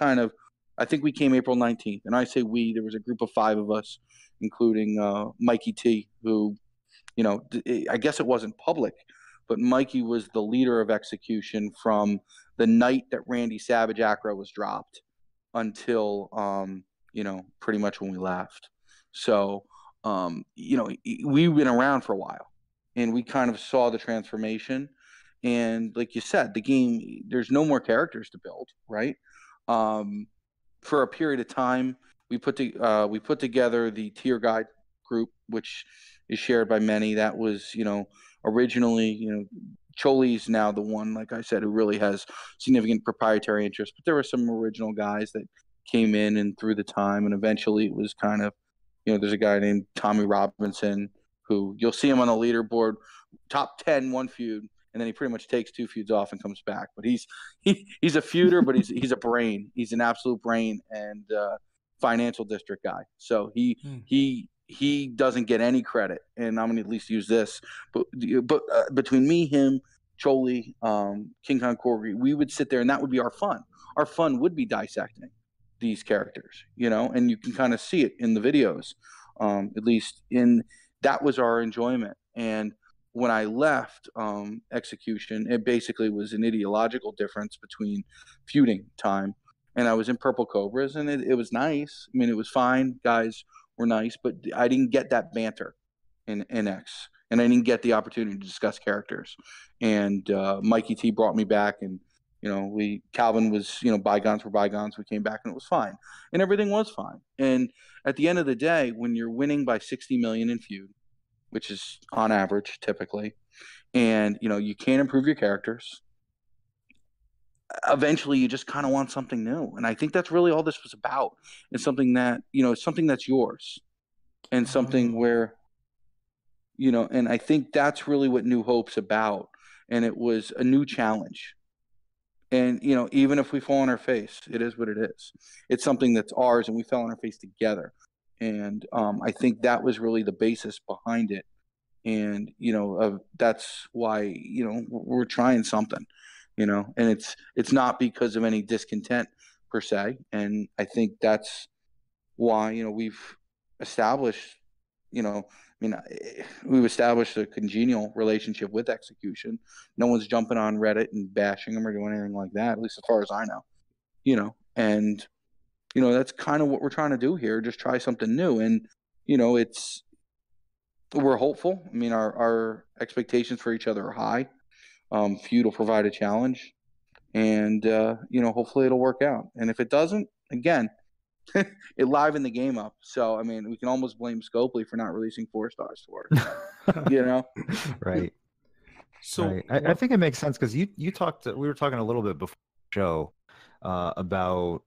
think we came April 19th, and I say we, there was a group of 5 of us, including Mikey T, who, I guess it wasn't public, but Mikey was the leader of Execution from the night that Randy Savage Acro was dropped until, pretty much when we left. So, we've been around for a while, and we kind of saw the transformation. And like you said, the game, there's no more characters to build, right? For a period of time, we put together the tier guide group, which is shared by many. That was, originally, Choli's now the one, like I said, who really has significant proprietary interest. But there were some original guys that came in and through the time, and eventually it was kind of, there's a guy named Tommy Robinson who you'll see him on the leaderboard, top 10 one feud, and then he pretty much takes 2 feuds off and comes back. But he's a feuder, but he's a brain. He's an absolute brain and financial district guy. So he doesn't get any credit, and I'm gonna at least use this. But between me, him, Choli, King Kong Corgi, we would sit there, and that would be our fun. Our fun would be dissecting these characters, and you can kind of see it in the videos. At least that was our enjoyment. And when I left Execution, it basically was an ideological difference between feuding time. And I was in Purple Cobras, and it was nice. I mean, it was fine. Guys were nice, but I didn't get that banter in X, and I didn't get the opportunity to discuss characters. And Mikey T brought me back, and Calvin was, bygones were bygones. We came back, and it was fine, and everything was fine. And at the end of the day, when you're winning by 60 million in feud, which is on average typically, and you can't improve your characters, eventually you just kind of want something new. And I think that's really all this was about. It's something that, something that's yours, and something where, and I think that's really what New Hope's about. And it was a new challenge. And, even if we fall on our face, it is what it is. It's something that's ours, and we fell on our face together. And I think that was really the basis behind it. And, that's why, we're trying something, and it's not because of any discontent per se. And I think that's why, we've established, we've established a congenial relationship with Execution. No one's jumping on Reddit and bashing them or doing anything like that, at least as far as I know, and, that's kind of what we're trying to do here. Just try something new. And, we're hopeful. I mean, our expectations for each other are high. Feud will provide a challenge, and, hopefully it'll work out. And if it doesn't, again, it livened the game up. So, I mean, we can almost blame Scopely for not releasing 4 stars for it. Right. So right. I think it makes sense, because we were talking a little bit before the show about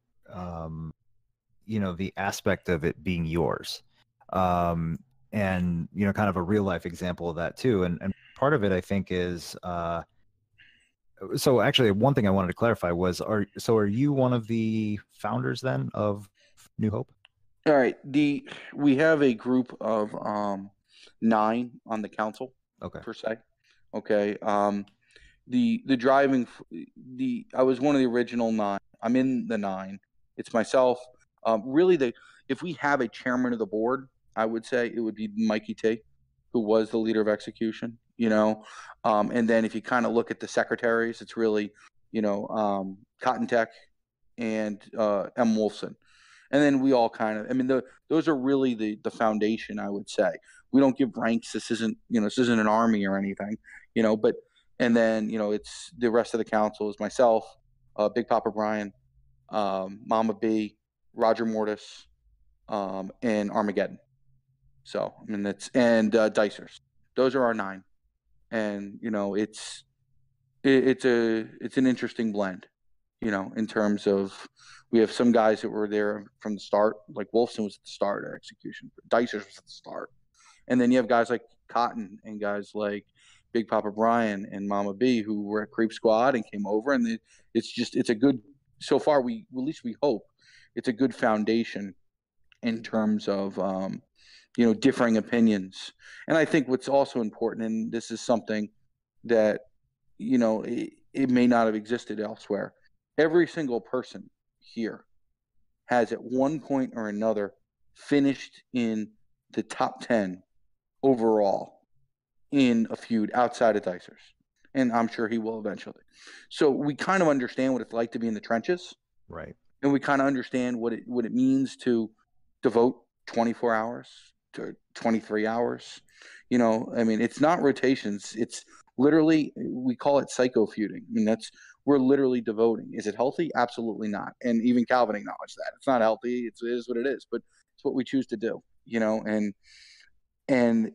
the aspect of it being yours, and kind of a real life example of that too. And part of it, I think, is so actually one thing I wanted to clarify was, are you one of the founders then of New Hope? All right. We have a group of 9 on the council. Okay. Per se. Okay. The driving, I was one of the original 9. I'm in the 9. It's myself. Really, if we have a chairman of the board, I would say it would be Mikey T, who was the leader of Execution. And then if you kind of look at the secretaries, it's really, Cotton Tech and M. Wolfson. And then we all kind of, those are really the foundation, I would say. We don't give ranks. This isn't an army or anything, but, and then, it's the rest of the council is myself, Big Papa Brian, Mama B, Roger Mortis, and Armageddon. So, and Dicers. Those are our 9. And, it's an interesting blend, in terms of, we have some guys that were there from the start, like Wolfson was at the start of Execution, Dicers was at the start. And then you have guys like Cotton and guys like Big Papa Brian and Mama B, who were at Creep Squad and came over. And it's a good, so far, at least we hope it's a good foundation in terms of, differing opinions. And I think what's also important, and this is something that, it may not have existed elsewhere. Every single person here has at one point or another finished in the top 10 overall in a feud outside of Dicers. And I'm sure he will eventually. So we kind of understand what it's like to be in the trenches. Right. And we kind of understand what it means to devote 24 hours to 23 hours. It's not rotations. It's literally, we call it psycho feuding. We're literally devoting. Is it healthy? Absolutely not. And even Calvin acknowledged that. It's not healthy. It is what it is, but it's what we choose to do, and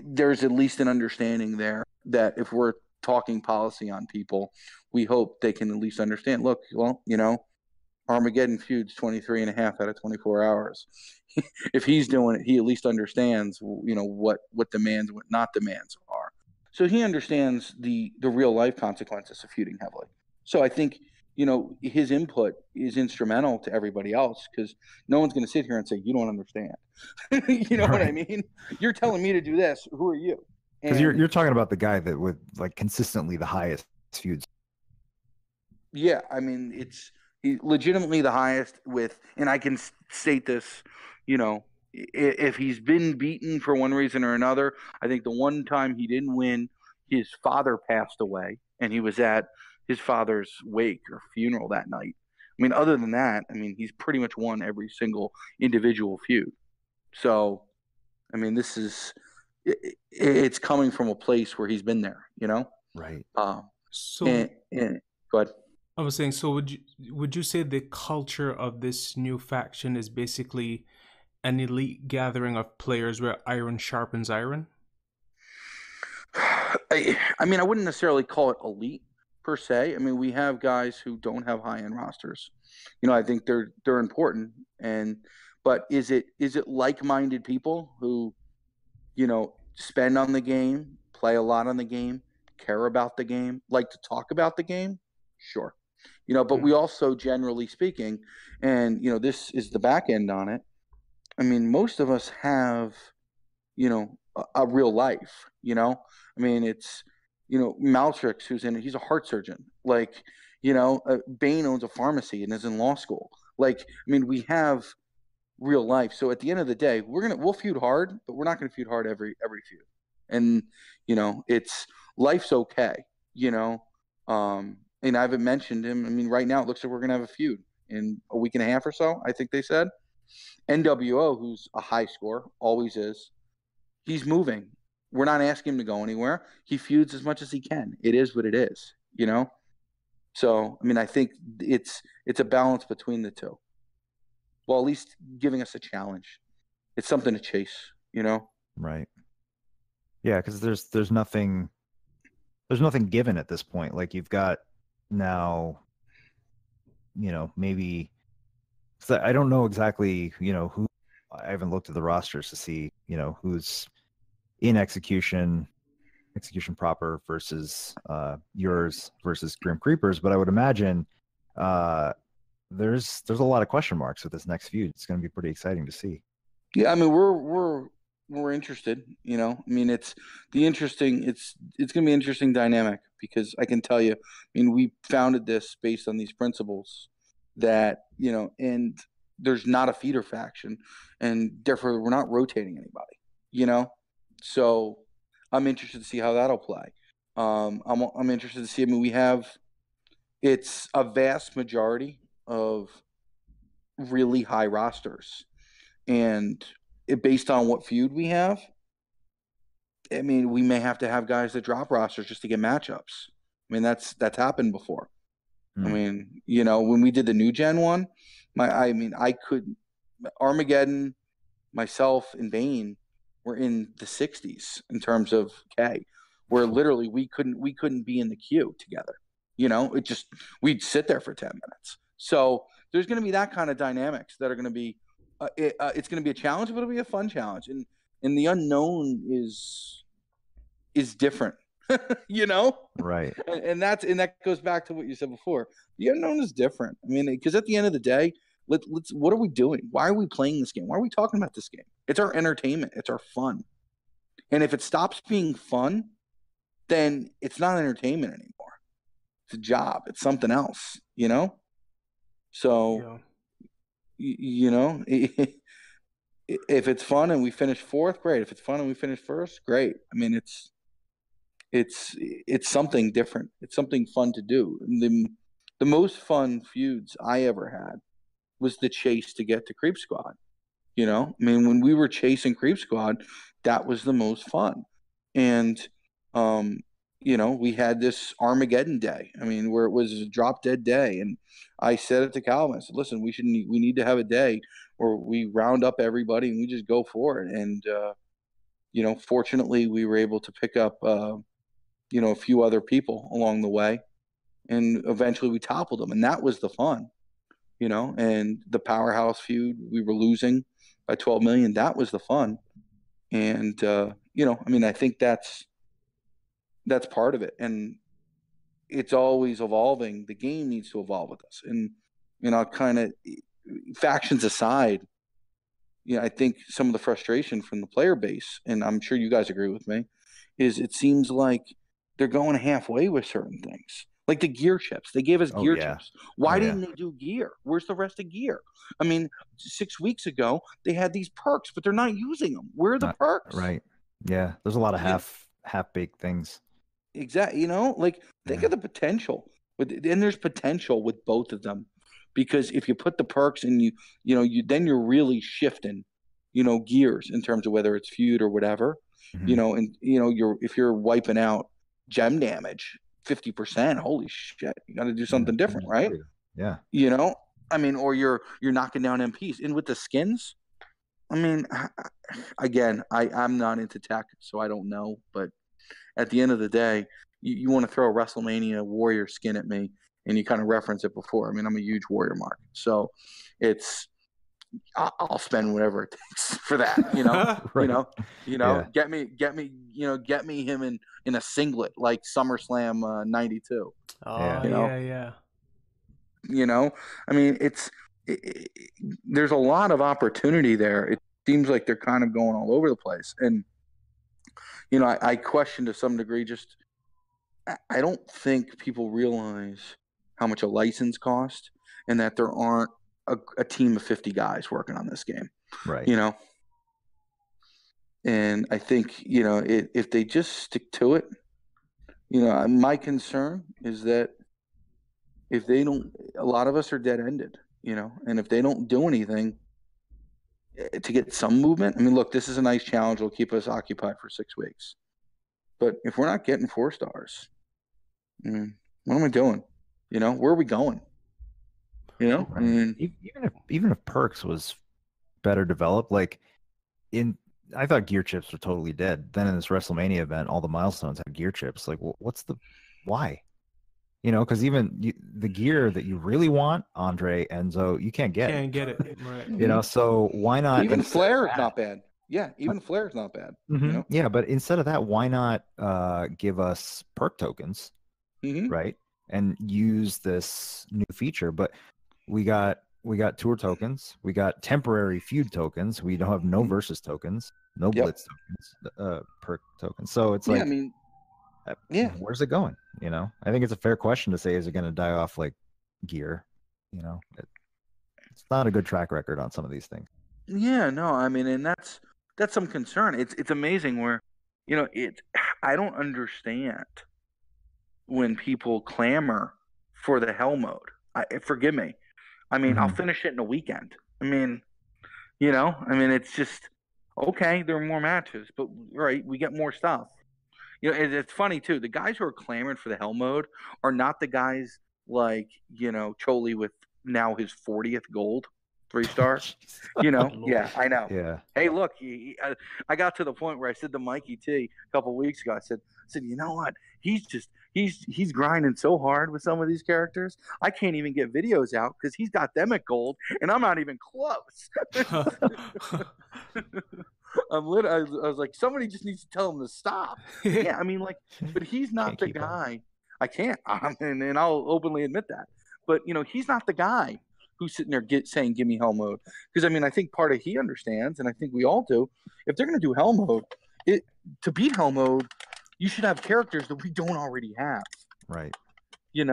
there's at least an understanding there that if we're talking policy on people, we hope they can at least understand, look, well, Armageddon feuds 23 and a half out of 24 hours. If he's doing it, he at least understands, what demands, what not demands are. So he understands the real life consequences of feuding heavily. So I think, his input is instrumental to everybody else, because no one's going to sit here and say, you don't understand. You know what I mean? You're telling me to do this. Who are you? Because you're talking about the guy that with like consistently the highest feuds. Yeah, I mean, he's legitimately the highest with, and I can state this, if he's been beaten for one reason or another. I think the one time he didn't win, his father passed away, and he was at his father's wake or funeral that night. I mean, other than that, I mean, he's pretty much won every single individual feud. So, I mean, it's coming from a place where he's been there, Right. So go ahead. I was saying, so would you say the culture of this new faction is basically an elite gathering of players where iron sharpens iron? I mean, I wouldn't necessarily call it elite per se. I mean, we have guys who don't have high-end rosters. I think they're important, but is it like-minded people who, spend on the game, play a lot on the game, care about the game, like to talk about the game? Sure. But we also, generally speaking, and, this is the back end on it. I mean, most of us have, a real life, I mean, it's, Maltrix, who's in it, he's a heart surgeon. Like, Bane owns a pharmacy and is in law school. Like, I mean, we have real life. So at the end of the day, we'll feud hard, but we're not going to feud hard every feud. And, it's life's okay, and I haven't mentioned him. I mean, right now it looks like we're going to have a feud in a week and a half or so, I think they said. dWo, who's a high score, always is, he's moving. We're not asking him to go anywhere. He feuds as much as he can. It is what it is, So, I mean, I think it's a balance between the two. Well, at least giving us a challenge. It's something to chase, Right. Yeah, because there's nothing given at this point. Like you've got now, maybe I don't know exactly, who. I haven't looked at the rosters to see, who's in execution proper versus yours versus Grim Creepers, but I would imagine there's a lot of question marks with this next feud. It's going to be pretty exciting to see. Yeah, I mean, we're interested. I mean, it's going to be an interesting dynamic, because I can tell you, I mean, we founded this based on these principles that, and there's not a feeder faction, and therefore we're not rotating anybody. So I'm interested to see how that'll play. I'm interested to see. I mean, it's a vast majority of really high rosters, and based on what feud we have, I mean, we may have to have guys that drop rosters just to get matchups. I mean, that's happened before. I mean, when we did the new gen one, I could Armageddon, myself, and Bane were in the 60s in terms of K, where literally we couldn't be in the queue together. We'd sit there for 10 minutes. So there's going to be that kind of dynamics that are going to be. It's going to be a challenge, but it'll be a fun challenge, and the unknown is different. Right. And that goes back to what you said before. The unknown is different. I mean, because at the end of the day, let's what are we doing? Why are we playing this game? Why are we talking about this game? It's our entertainment. It's our fun. And if it stops being fun, then it's not entertainment anymore. It's a job. It's something else. So, if it's fun and we finish fourth, great. If it's fun and we finish first, great. I mean, it's something different. It's something fun to do. And the most fun feuds I ever had was the chase to get to Creep Squad. I mean, when we were chasing Creep Squad, that was the most fun. And we had this Armageddon day. I mean, where it was a drop dead day, and I said it to Calvin. I said, "Listen, we need to have a day where we round up everybody and we just go for it." And fortunately, we were able to pick up a few other people along the way, and eventually we toppled them, and that was the fun. and the powerhouse feud, we were losing by 12 million. That was the fun. And, I think that's part of it. And it's always evolving. The game needs to evolve with us. And, kind of factions aside, I think some of the frustration from the player base, and I'm sure you guys agree with me, is it seems like they're going halfway with certain things. Like the gear chips. They gave us gear chips. Why didn't they do gear? Where's the rest of gear? 6 weeks ago, they had these perks, but they're not using them. Where are the perks? Right. Yeah. There's a lot of half-baked things. Exactly. Think of the potential. And there's potential with both of them. Because if you put the perks and then you're really shifting, gears in terms of whether it's feud or whatever, if you're wiping out gem damage 50%, holy shit, you got to do something different, right? Yeah. Or you're knocking down MPs. And with the skins, again, I'm not into tech, so I don't know. But at the end of the day, you want to throw a WrestleMania Warrior skin at me, and you kind of reference it before. I'm a huge Warrior mark, so I'll spend whatever it takes for that. Right. Get me him in a singlet like SummerSlam '92. Oh yeah. There's a lot of opportunity there. It seems like they're kind of going all over the place, and I question to some degree. Just I don't think people realize how much a license costs, and that there aren't a team of 50 guys working on this game. Right. And I think, if they just stick to it, my concern is that if they don't, a lot of us are dead-ended, and if they don't do anything to get some movement, look, this is a nice challenge. It'll keep us occupied for 6 weeks. But if we're not getting 4 stars, what am I doing? Where are we going? Even if perks was better developed, I thought gear chips were totally dead. Then in this WrestleMania event, all the milestones have gear chips. Why? Because even the gear that you really want, Andre, Enzo, you can't get. Can't get it, right? So why not? Even Flair is not bad. Yeah, even Flair is not bad. Mm-hmm. Yeah, but instead of that, why not give us perk tokens, right? And use this new feature. But we got tour tokens, we got temporary feud tokens, we don't have no versus tokens, no blitz tokens, perk tokens. So it's where's it going? I think it's a fair question to say, is it going to die off like gear? It's not a good track record on some of these things. Yeah, no, and that's some concern. It's amazing where, I don't understand when people clamor for the hell mode. Forgive me. I'll finish it in a weekend. It's just, okay, there are more matches, but right, we get more stuff. It's funny too. The guys who are clamoring for the hell mode are not the guys like, Choli with now his 40th gold 3-star. Yeah, I know. Yeah. Hey, look, I got to the point where I said to Mikey T a couple of weeks ago, I said, you know what? He's grinding so hard with some of these characters. I can't even get videos out because he's got them at gold, and I'm not even close. I was like, somebody just needs to tell him to stop. Yeah, but he's not the guy. I can't, and I'll openly admit that. But he's not the guy who's sitting there saying, "Give me hell mode," because I think part of he understands, and I think we all do. If they're going to do hell mode, to beat hell mode, you should have characters that we don't already have. Right. You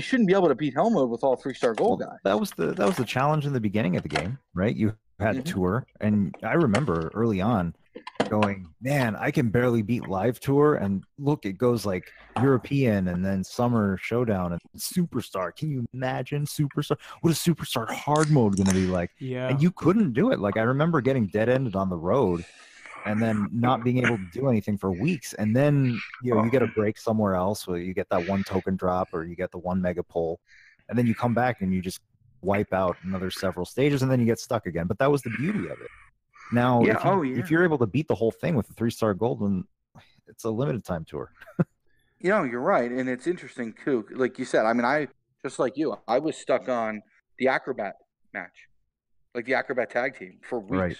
shouldn't be able to beat hell mode with all 3-star gold guys. That was the challenge in the beginning of the game, right? You had tour, and I remember early on going, man, I can barely beat live tour, and look, it goes like European and then summer showdown and superstar. Can you imagine superstar? What is superstar hard mode going to be like? Yeah. And you couldn't do it. I remember getting dead-ended on the road and then not being able to do anything for weeks. And then, you get a break somewhere else where you get that 1 token drop or you get the 1 mega pull, and then you come back and you just wipe out another several stages, and then you get stuck again. But that was the beauty of it. Now, if you're able to beat the whole thing with a 3-star gold, then it's a limited time tour. You're right, and it's interesting too. Like you said, I just like you. I was stuck on the acrobat match, like the acrobat tag team for weeks.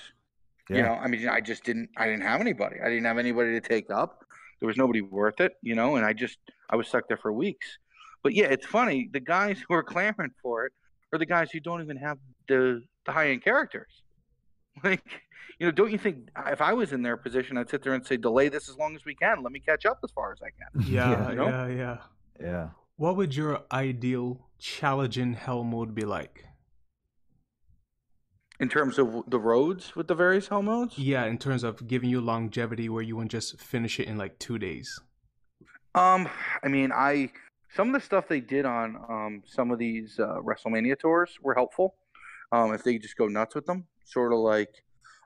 Right. You know, I mean, I didn't have anybody. I didn't have anybody to take up. There was nobody worth it, you know, and I was stuck there for weeks. But yeah, it's funny. The guys who are clamoring for it are the guys who don't even have the high end characters. Like, you know, don't you think if I was in their position, I'd sit there and say, delay this as long as we can. Let me catch up as far as I can. Yeah, You know? Yeah. What would your ideal challenging hell mode be like? In terms of the roads with the various hell modes? Yeah, in terms of giving you longevity where you wouldn't just finish it in like 2 days. I mean, some of the stuff they did on some of these WrestleMania tours were helpful. If they just go nuts with them, sort of like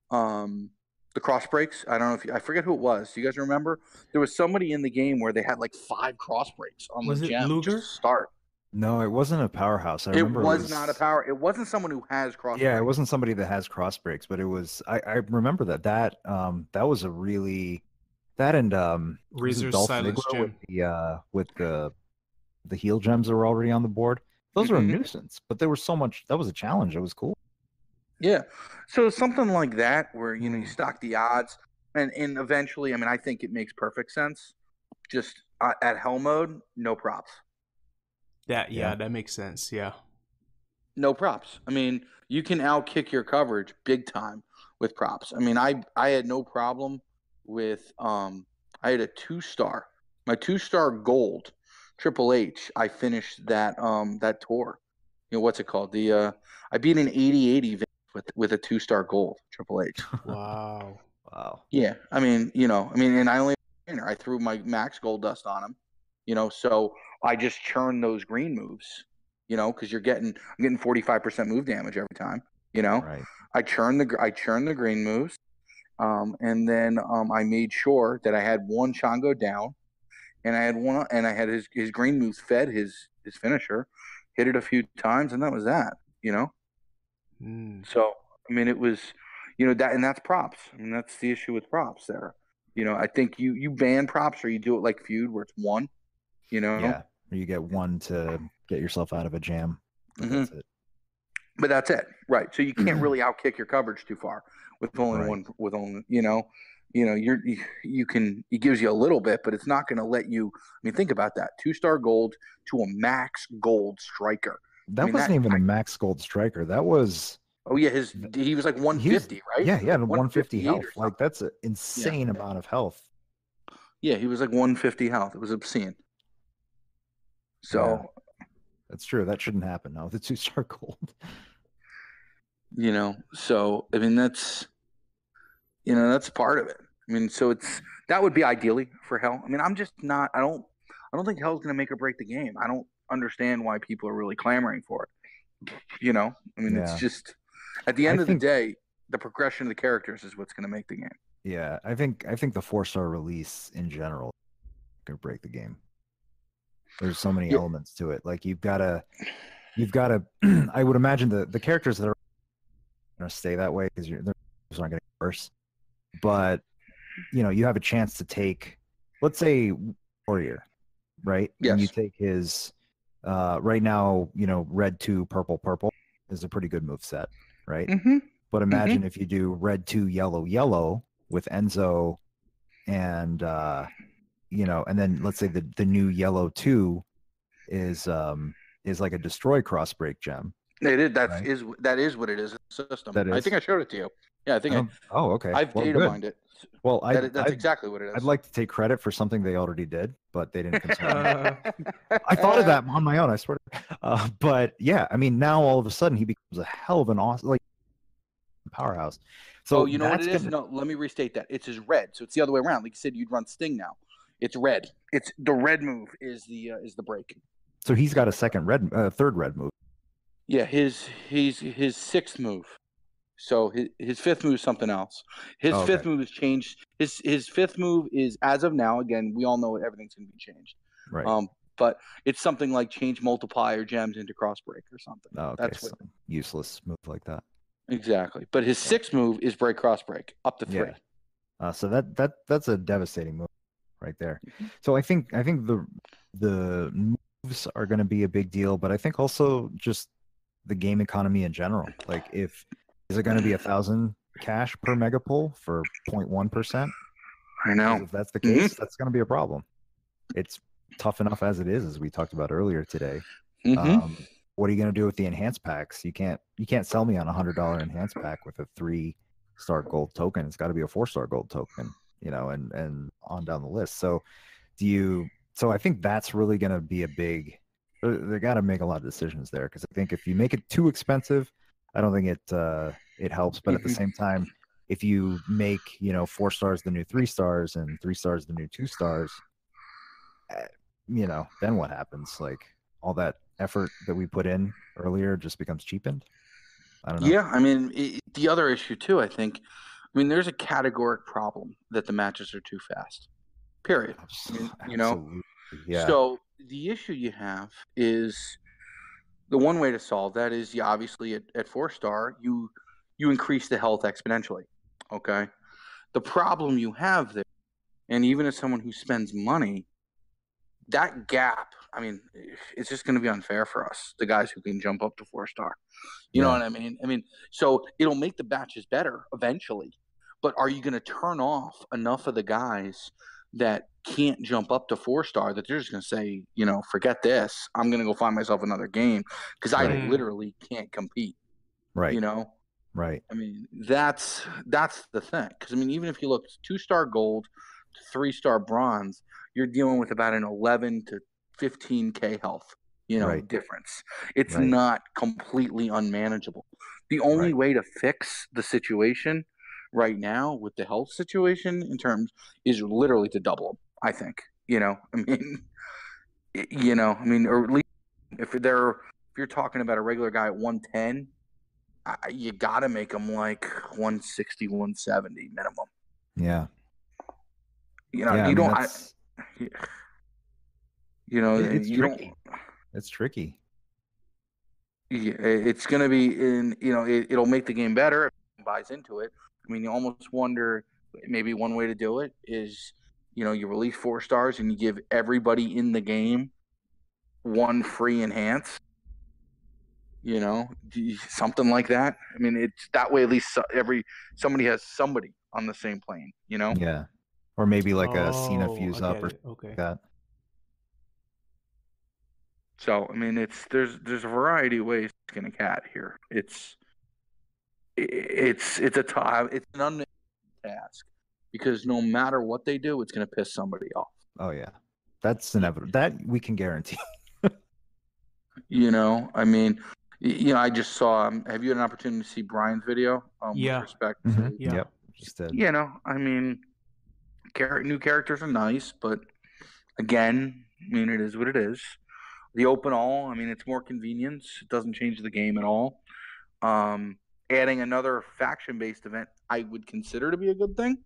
the cross breaks. I don't know I forget who it was. Do you guys remember? There was somebody in the game where they had like 5 cross breaks on Was the it gem Luger? just to start. No, it wasn't a powerhouse. I It remember was not a power. It wasn't someone who has cross. Yeah, breaks. it wasn't somebody that has cross breaks, but it was. I remember that was a really that and was it Razor's Dolph Silence Ziggler Gem. with the heel gems that were already on the board. Those were a Mhm. nuisance, but there was so much. That was a challenge. It was cool. Yeah. So something like that where, you know, you stock the odds and eventually, I mean, I think it makes perfect sense. Just at hell mode, no props. Yeah, that makes sense. Yeah. No props. I mean, you can outkick your coverage big time with props. I mean, I had no problem with I had a 2-star. My 2-star gold Triple H, I finished that that tour. You know, what's it called? I beat an 80-80 with a 2-star gold Triple H. Wow. Wow. Yeah, I mean, and I threw my max gold dust on him, you know, so I just churned those green moves, you know, because I'm getting 45% move damage every time, you know. Right. I churned the green moves, and then I made sure that I had one Shango down, and I had his green moves fed his finisher, hit it a few times, and that was that, you know. So I mean, it was, you know, that's props. I mean, that's the issue with props there. You know, I think you ban props or you do it like feud where it's one. You know. Yeah. Or you get one to get yourself out of a jam. But that's it. But that's it, right? So you can't really outkick your coverage too far with only Right. one. With only, you know, you can. It gives you a little bit, but it's not going to let you. I mean, think about that: 2-star gold to a max gold striker. That wasn't even a max gold striker. That was. Oh yeah, he was like 150, right? Yeah, he had 150 health. Like that's an insane amount of health. Yeah, he was like 150 health. It was obscene. So that's true. That shouldn't happen now with the 2-star gold. You know, so I mean that's part of it. I mean, so that would be ideally for hell. I mean, I'm just not. I don't think hell's going to make or break the game. I don't understand why people are really clamoring for it. You know, I mean, it's just at the end of the day, the progression of the characters is what's going to make the game. Yeah, I think the 4-star release in general could break the game. There's so many elements to it. Like you've got to. I would imagine the characters that are going to stay that way because they're not getting worse. But you know, you have a chance to take, let's say, Warrior, right? Yes. And you take his. Right now, you know, red 2, purple is a pretty good move set, right? Mm-hmm. But imagine if you do red 2, yellow with Enzo, and you know, and then let's say the new yellow 2 is like a destroy cross break gem. It is. That is what it is. The system. I think I showed it to you. Yeah, I think. Okay. I've data mined it. Well, that's exactly what it is. I'd like to take credit for something they already did, but they didn't consult me. I thought of that on my own, I swear. But yeah, I mean, now all of a sudden he becomes a hell of an awesome powerhouse. So you know what it is? No, let me restate that. It's his red, so it's the other way around. Like you said, you'd run Sting now. It's red. It's the red move is the break. So he's got a third red move. Yeah, his 6th move. So his 5th move is something else. His 5th move has changed. His 5th move is, as of now, again, we all know everything's going to be changed. Right. But it's something like change multiplier gems into crossbreak or something. Oh, okay. That's useless move like that. Exactly. But his 6th move is break crossbreak up to 3. Yeah. So that's a devastating move right there. So I think the move moves are going to be a big deal, but I think also just the game economy in general. Like, is it going to be 1,000 cash per mega pull for 0.1%? I know. Because if that's the case, that's going to be a problem. It's tough enough as it is, as we talked about earlier today. What are you going to do with the enhanced packs? You can't sell me on a $100 enhanced pack with a 3-star gold token. It's got to be a 4-star gold token, and on down the list. So I think that's really going to be a big. They got to make a lot of decisions there, because I think if you make it too expensive, I don't think it helps. But at the same time, if you make 4 stars the new 3 stars and 3 stars the new 2 stars, then what happens? Like, all that effort that we put in earlier just becomes cheapened. I don't know. Yeah, I mean, the other issue too, I think, there's a categoric problem that the matches are too fast. Period. Absolutely. Yeah. So the issue you have is, the one way to solve that is, you obviously at 4-star, you increase the health exponentially. Okay. The problem you have there, and even as someone who spends money, that gap, it's just going to be unfair for us, the guys who can jump up to 4-star. You know what I mean? So it'll make the batches better eventually, but are you going to turn off enough of the guys that can't jump up to 4-star that they're just going to say, forget this, I'm going to go find myself another game because I literally can't compete. Right. Right. That's the thing. Because even if you look 2-star gold to 3-star bronze, you're dealing with about an 11 to 15K health, difference. It's not completely unmanageable. The only way to fix the situation right now with the health situation in terms is literally to double them, I think. Or at least if you're talking about a regular guy at 110, you got to make them like 160, 170 minimum. Yeah. It's tricky. It's tricky. Yeah, it's going to be it'll make the game better if everyone buys into it. You almost wonder, maybe one way to do it is, you release 4 stars and you give everybody in the game 1 free enhance. Something like that. It's that way, at least somebody has somebody on the same plane. Yeah, or maybe like a Cena fuse up or like that. So there's a variety of ways to skin a cat here. It's an unmanageable task, because no matter what they do, it's going to piss somebody off. Oh yeah, that's inevitable. That we can guarantee. I just saw. Have you had an opportunity to see Brian's video? With respect to, Yep, just did. New characters are nice, but again, it is what it is. The open all, it's more convenience. It doesn't change the game at all. Adding another faction-based event, I would consider to be a good thing.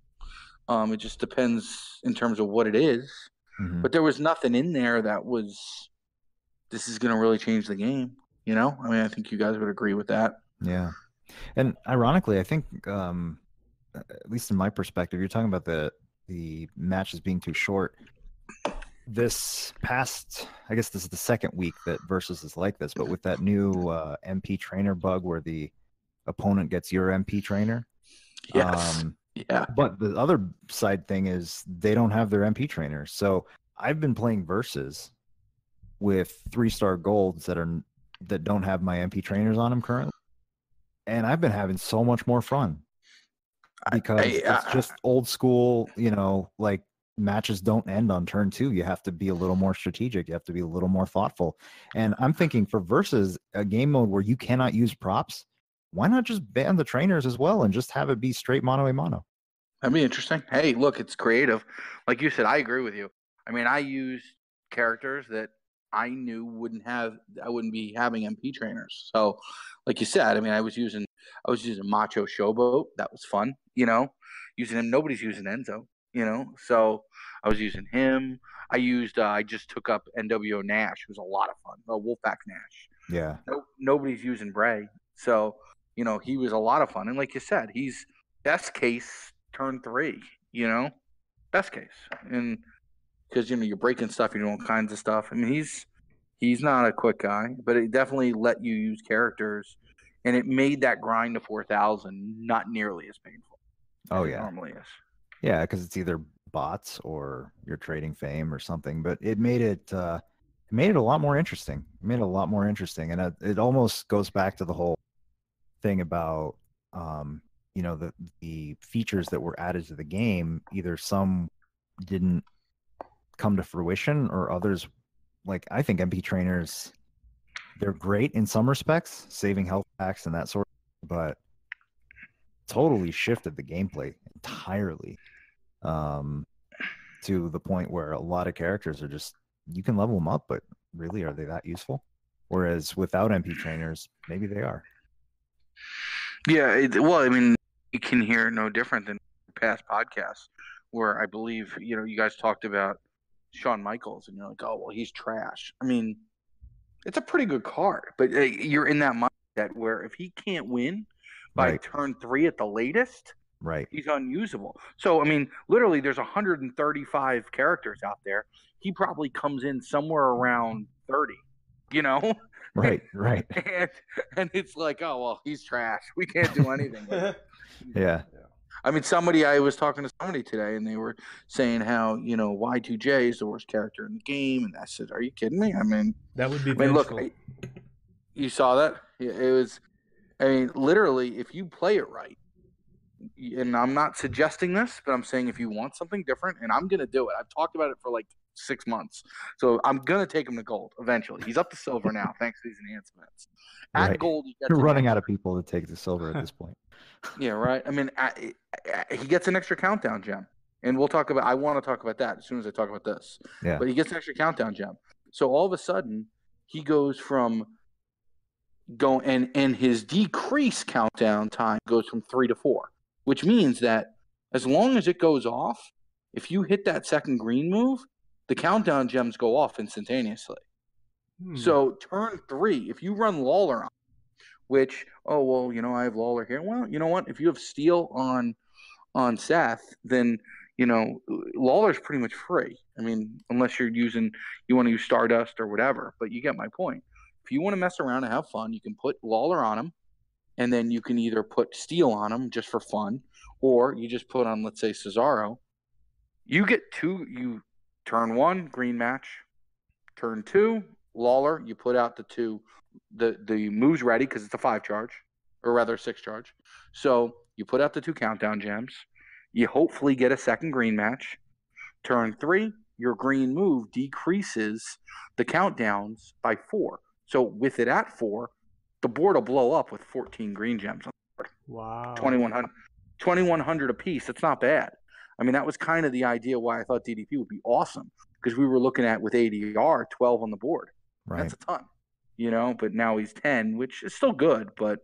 It just depends in terms of what it is. But there was nothing in there that was, this is going to really change the game. I think you guys would agree with that. Yeah. And ironically, I think, at least in my perspective, you're talking about the matches being too short. This past, I guess this is the second week that Versus is like this, but with that new MP trainer bug where the opponent gets your MP trainer. Yes. Yeah. But the other side thing is they don't have their MP trainers. So I've been playing Versus with 3-star golds that don't have my MP trainers on them currently, and I've been having so much more fun because it's just old school. Like, matches don't end on turn 2. You have to be a little more strategic. You have to be a little more thoughtful. And I'm thinking, for Versus, a game mode where you cannot use props, why not just ban the trainers as well and just have it be straight mono a mono? That'd be interesting. Hey, look, it's creative. Like you said, I agree with you. I used characters that I knew I wouldn't be having MP trainers. So, like you said, I was using Macho Showboat. That was fun. Using him. Nobody's using Enzo. So I was using him. I just took up NWO Nash. It was a lot of fun. Wolfpack Nash. Yeah. Nobody's using Bray. So, he was a lot of fun. And like you said, he's best case turn 3, best case. And because, you're breaking stuff, you're doing all kinds of stuff. He's He's not a quick guy, but it definitely let you use characters, and it made that grind to 4,000 not nearly as painful Oh as it yeah, normally is. yeah, because it's either bots or you're trading fame or something. But it made it a lot more interesting. It made it a lot more interesting, and it almost goes back to the whole thing about the features that were added to the game. Either some didn't come to fruition, or others, like I think MP trainers, they're great in some respects, saving health packs and that sort of, but totally shifted the gameplay entirely, to the point where a lot of characters are just, you can level them up, but really, are they that useful? Whereas without MP trainers, maybe they are. Yeah, well, I mean, you can hear no different than past podcasts where I believe, you guys talked about Shawn Michaels, and you're like, oh, well, he's trash. I mean, it's a pretty good card, but you're in that mindset where if he can't win by Right. turn 3 at the latest, Right. he's unusable. So, I mean, literally, there's 135 characters out there. He probably comes in somewhere around 30, Right. Right. and it's like, oh, well, he's trash. We can't do anything with it. Yeah. I mean, I was talking to somebody today, and they were saying how, Y2J is the worst character in the game. And I said, are you kidding me? I mean, That would be look, vengeful. you saw that? It was, I mean, literally, if you play it right, and I'm not suggesting this, but I'm saying if you want something different, and I'm going to do it. I've talked about it for like 6 months. So I'm going to take him to gold eventually. He's up to silver now, thanks to these enhancements. At Right. gold, he gets You're an running out extra. of people to take the silver at this point. Yeah, right. I mean, he gets an extra countdown gem. And I want to talk about that as soon as I talk about this. Yeah. But he gets an extra countdown gem. So all of a sudden, he goes from and his decrease countdown time goes from 3 to 4, which means that as long as it goes off, if you hit that second green move, the countdown gems go off instantaneously. So turn 3, if you run Lawler on, which, oh, well, I have Lawler here. Well, you know what? If you have Steel on Seth, then, Lawler's pretty much free. I mean, unless you want to use Stardust or whatever, but you get my point. If you want to mess around and have fun, you can put Lawler on him, and then you can either put Steel on him just for fun, or you just put on, let's say, Cesaro. You get you turn 1, green match. Turn 2, Lawler, you put out the moves ready because it's a 5 charge, or rather 6 charge. So you put out the 2 countdown gems. You hopefully get a second green match. Turn 3, your green move decreases the countdowns by 4. So with it at 4, the board will blow up with 14 green gems on the board. Wow. 2,100 apiece. That's not bad. I mean, that was kind of the idea why I thought DDP would be awesome, because we were looking at, with ADR, 12 on the board. Right. That's a ton, but now he's 10, which is still good, but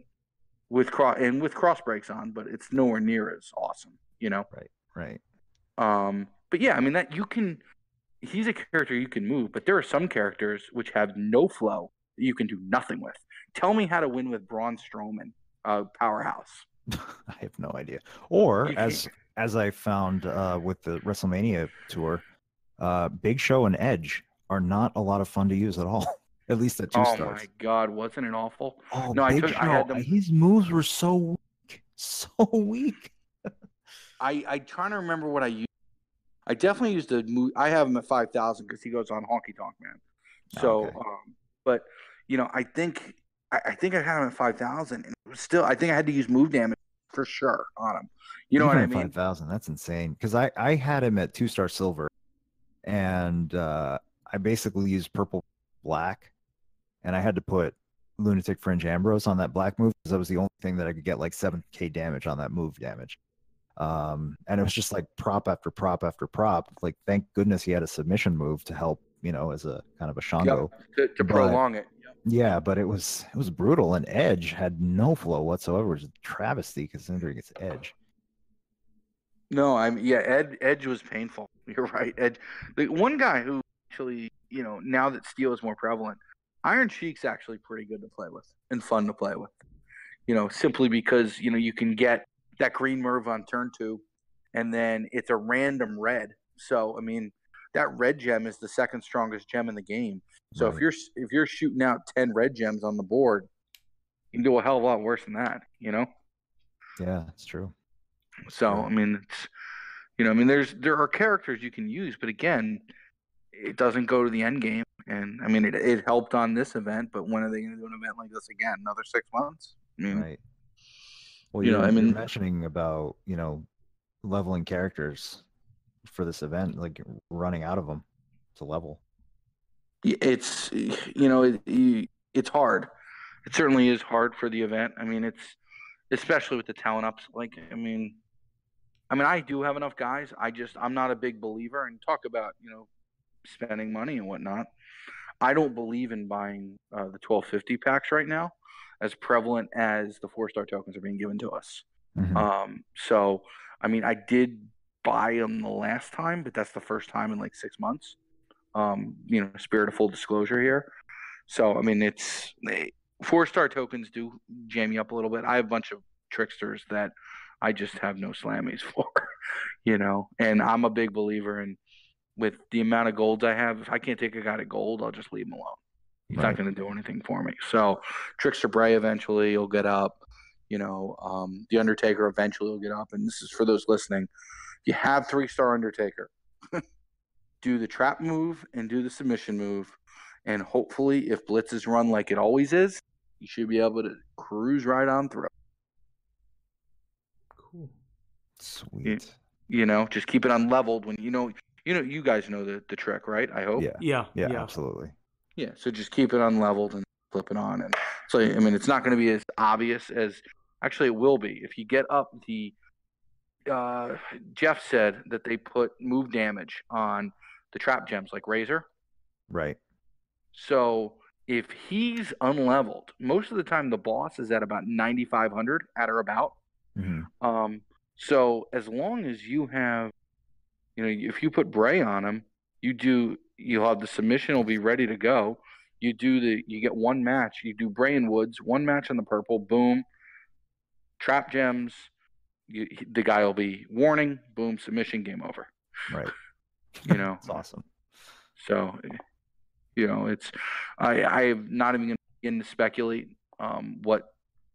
with cross breaks on, but it's nowhere near as awesome, Right. But yeah, I mean, he's a character you can move, but there are some characters which have no flow that you can do nothing with. Tell me how to win with Braun Strowman, powerhouse. I have no idea. Or as I found with the WrestleMania tour, Big Show and Edge are not a lot of fun to use at all. At least at 2 stars. Oh my God, wasn't it awful? Oh, no, Big Show. I had them. His moves were so weak. I trying to remember what I used. I definitely used the move. I have him at 5,000 because he goes on Honky Tonk Man. So, okay. But I think I had him at 5,000, and it was still, I think I had to use move damage for sure on him. You know what I mean? 5,000. That's insane. Because I had him at 2-star silver, and I basically used purple black, and I had to put Lunatic Fringe Ambrose on that black move because that was the only thing that I could get like 7k damage on that move damage. And it was just like prop after prop after prop. Like, thank goodness he had a submission move to help, as a kind of a Shango. Yep, to prolong it. Yep. Yeah, but it was brutal, and Edge had no flow whatsoever. It was a travesty considering it's Edge. No, Edge was painful. You're right. Edge, the one guy who actually, now that Steel is more prevalent, Iron Sheik's actually pretty good to play with and fun to play with. Simply because, you can get that green Merv on turn 2, and then it's a random red. So, I mean, that red gem is the second strongest gem in the game. So Right. if you're shooting out 10 red gems on the board, you can do a hell of a lot worse than that, you know? Yeah, it's true. So true. I mean, it's, you know, I mean, there are characters you can use, but again, it doesn't go to the end game. And I mean, it helped on this event, but when are they going to do an event like this again? Another 6 months? I mean, Right. Well, you know, I you're mean, mentioning about, leveling characters for this event, like running out of them to level. it's, it's hard. It certainly is hard for the event. I mean, it's especially with the talent ups. Like, I do have enough guys. I'm not a big believer. And talk about, spending money and whatnot. I don't believe in buying the 1250 packs right now, as prevalent as the 4-star tokens are being given to us. Mm-hmm. So, I mean, I did buy them the last time, but that's the first time in like 6 months. Spirit of full disclosure here. So, I mean, 4-star tokens do jam you up a little bit. I have a bunch of tricksters that I just have no slammies for, and I'm a big believer in, with the amount of golds I have, if I can't take a guy to gold, I'll just leave him alone. He's not going to do anything for me. So Trickster Bray eventually will get up. The Undertaker eventually will get up. And this is for those listening. If you have 3-star Undertaker, do the trap move and do the submission move. And hopefully, if Blitz is run like it always is, you should be able to cruise right on through. Cool. Sweet. Just keep it unleveled when you guys know the trick, right? I hope. Yeah, Absolutely. Yeah, so just keep it unleveled and flip it on. And so, I mean, it's not going to be as obvious as actually it will be. If you get up Jeff said that they put move damage on the trap gems like Razor. Right. So if he's unleveled, most of the time the boss is at about 9,500 at or about. Mm-hmm. So as long as you have, if you put Bray on him, you'll have the submission will be ready to go. You get one match. You do Bray and Woods, one match on the purple, boom, trap gems. The guy will be warning, boom, submission, game over. Right. It's awesome. So, it's I'm not even going to begin to speculate what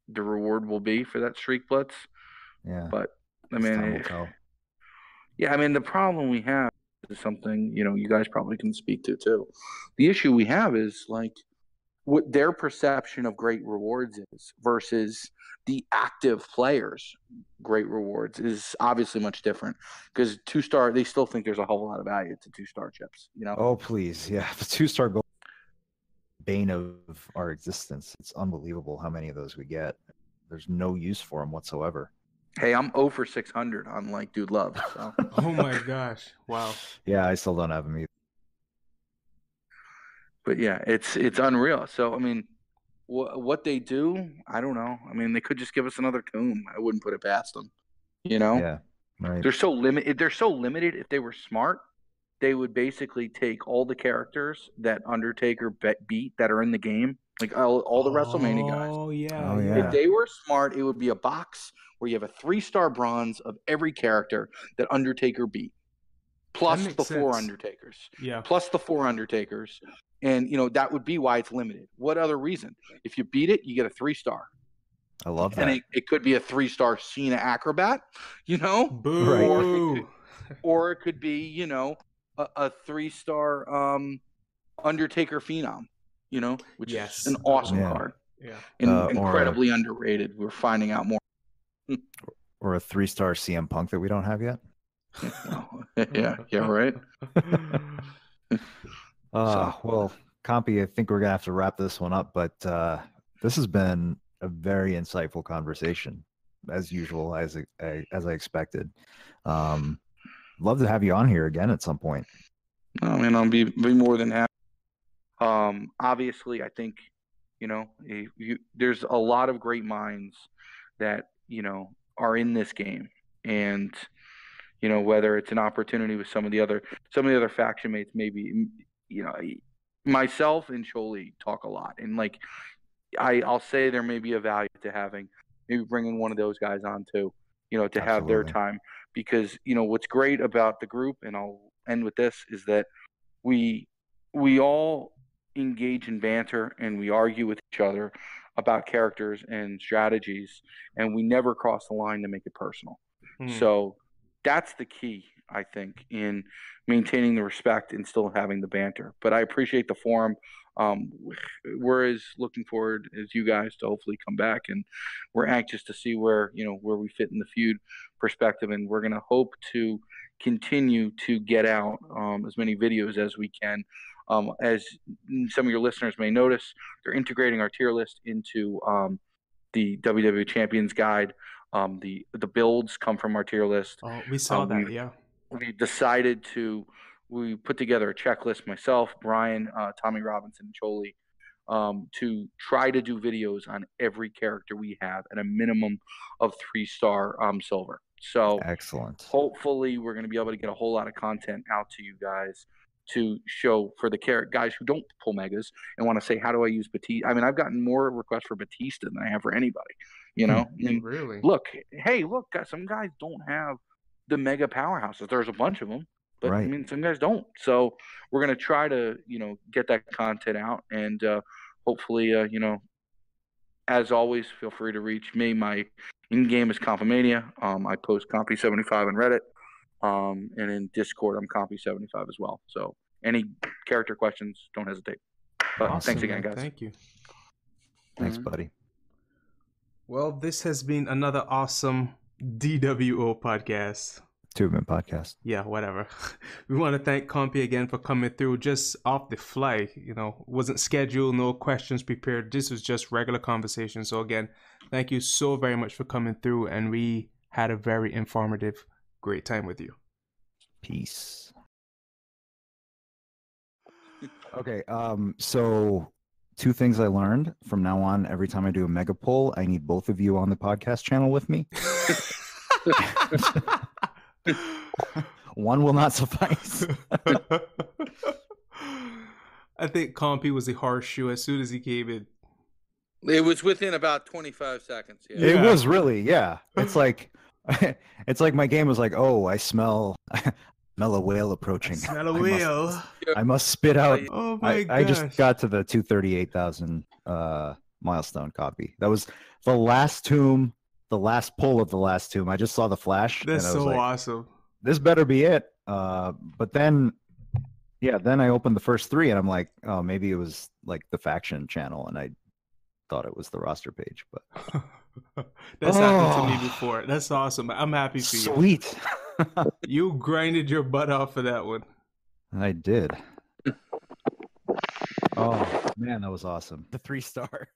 the reward will be for that streak blitz. Yeah. But I mean, the problem we have is something, you guys probably can speak to too. The issue we have is like what their perception of great rewards is versus the active players' great rewards is obviously much different, because 2-star, they still think there's a whole lot of value to 2-star chips, Oh, please. Yeah. The 2-star gold, bane of our existence. It's unbelievable how many of those we get. There's no use for them whatsoever. Hey, I'm 0 for 600 on like Dude Love. So. Oh my gosh! Wow. Yeah, I still don't have them either. But yeah, it's unreal. So I mean, what they do, I don't know. I mean, they could just give us another tomb. I wouldn't put it past them. Yeah, right. They're so limited. They're so limited. If they were smart, they would basically take all the characters that Undertaker beat that are in the game, like all the WrestleMania guys. Oh yeah. If they were smart, it would be a box where you have a 3-star bronze of every character that Undertaker beat, plus the 4 Undertakers. Yeah. Plus the 4 Undertakers. And, that would be why it's limited. What other reason? If you beat it, you get a 3-star. I love that. And it could be a 3-star Cena Acrobat, Boo. Right. Or it could be, a 3-star Undertaker Phenom, which is an awesome card. Yeah. And incredibly underrated. We're finding out more. Or a 3-star CM Punk that we don't have yet. Yeah, right. Well, Compy, I think we're gonna have to wrap this one up, but this has been a very insightful conversation, as usual, as I expected. Love to have you on here again at some point. I mean, I'll be more than happy. Obviously, I think there's a lot of great minds that are in this game, and whether it's an opportunity with some of the other faction mates, maybe myself and Choli talk a lot, and like I'll say there may be a value to having maybe bringing one of those guys on too, to have their time, because what's great about the group, and I'll end with this, is that we all engage in banter and we argue with each other about characters and strategies, and we never cross the line to make it personal. So that's the key, I think, in maintaining the respect and still having the banter. But I appreciate the forum. We're as looking forward as you guys to hopefully come back, and we're anxious to see where we fit in the feud perspective, and we're going to hope to continue to get out as many videos as we can. As some of your listeners may notice, they're integrating our tier list into the WWE Champions Guide. The builds come from our tier list. Oh, we saw that, yeah. We decided we put together a checklist, myself, Brian, Tommy Robinson, and Choli, to try to do videos on every character we have at a minimum of 3-star silver. So excellent. Hopefully we're going to be able to get a whole lot of content out to you guys to show for the guys who don't pull megas and want to say, how do I use Batista? I mean, I've gotten more requests for Batista than I have for anybody, I mean, really? Look, guys, some guys don't have the mega powerhouses. There's a bunch of them, but right. I mean, some guys don't. So we're going to try to, get that content out, and hopefully, as always, feel free to reach me. My in-game is Compamania. I post Compy75 on Reddit. And in Discord, I'm Compy75 as well. So any character questions, don't hesitate. But awesome, thanks again, guys. Thank you. Thanks, buddy. Well, this has been another awesome dWo podcast. 2vement podcast. Yeah, whatever. We want to thank Compy again for coming through just off the fly. Wasn't scheduled, no questions prepared. This was just regular conversation. So again, thank you so very much for coming through, and we had a very informative, great time with you. Peace. Okay, so 2 things I learned from now on. Every time I do a mega poll, I need both of you on the podcast channel with me. One will not suffice. I think Compy was the horseshoe as soon as he came in. It was within about 25 seconds. Yeah. It was really, yeah. It's like my game was like, oh, I smell a whale approaching. I smell a whale. I must spit out. Oh my gosh. I just got to the 238,000 milestone copy. That was the last tomb, the last pull of the last tomb. I just saw the flash. That's and I was so like, awesome. This better be it. But then I opened the first 3 and I'm like, oh, maybe it was like the faction channel, and I thought it was the roster page. But that's happened to me before. That's awesome. I'm happy for you. Sweet. You grinded your butt off for that one. I did. Oh man, that was awesome. The 3-star.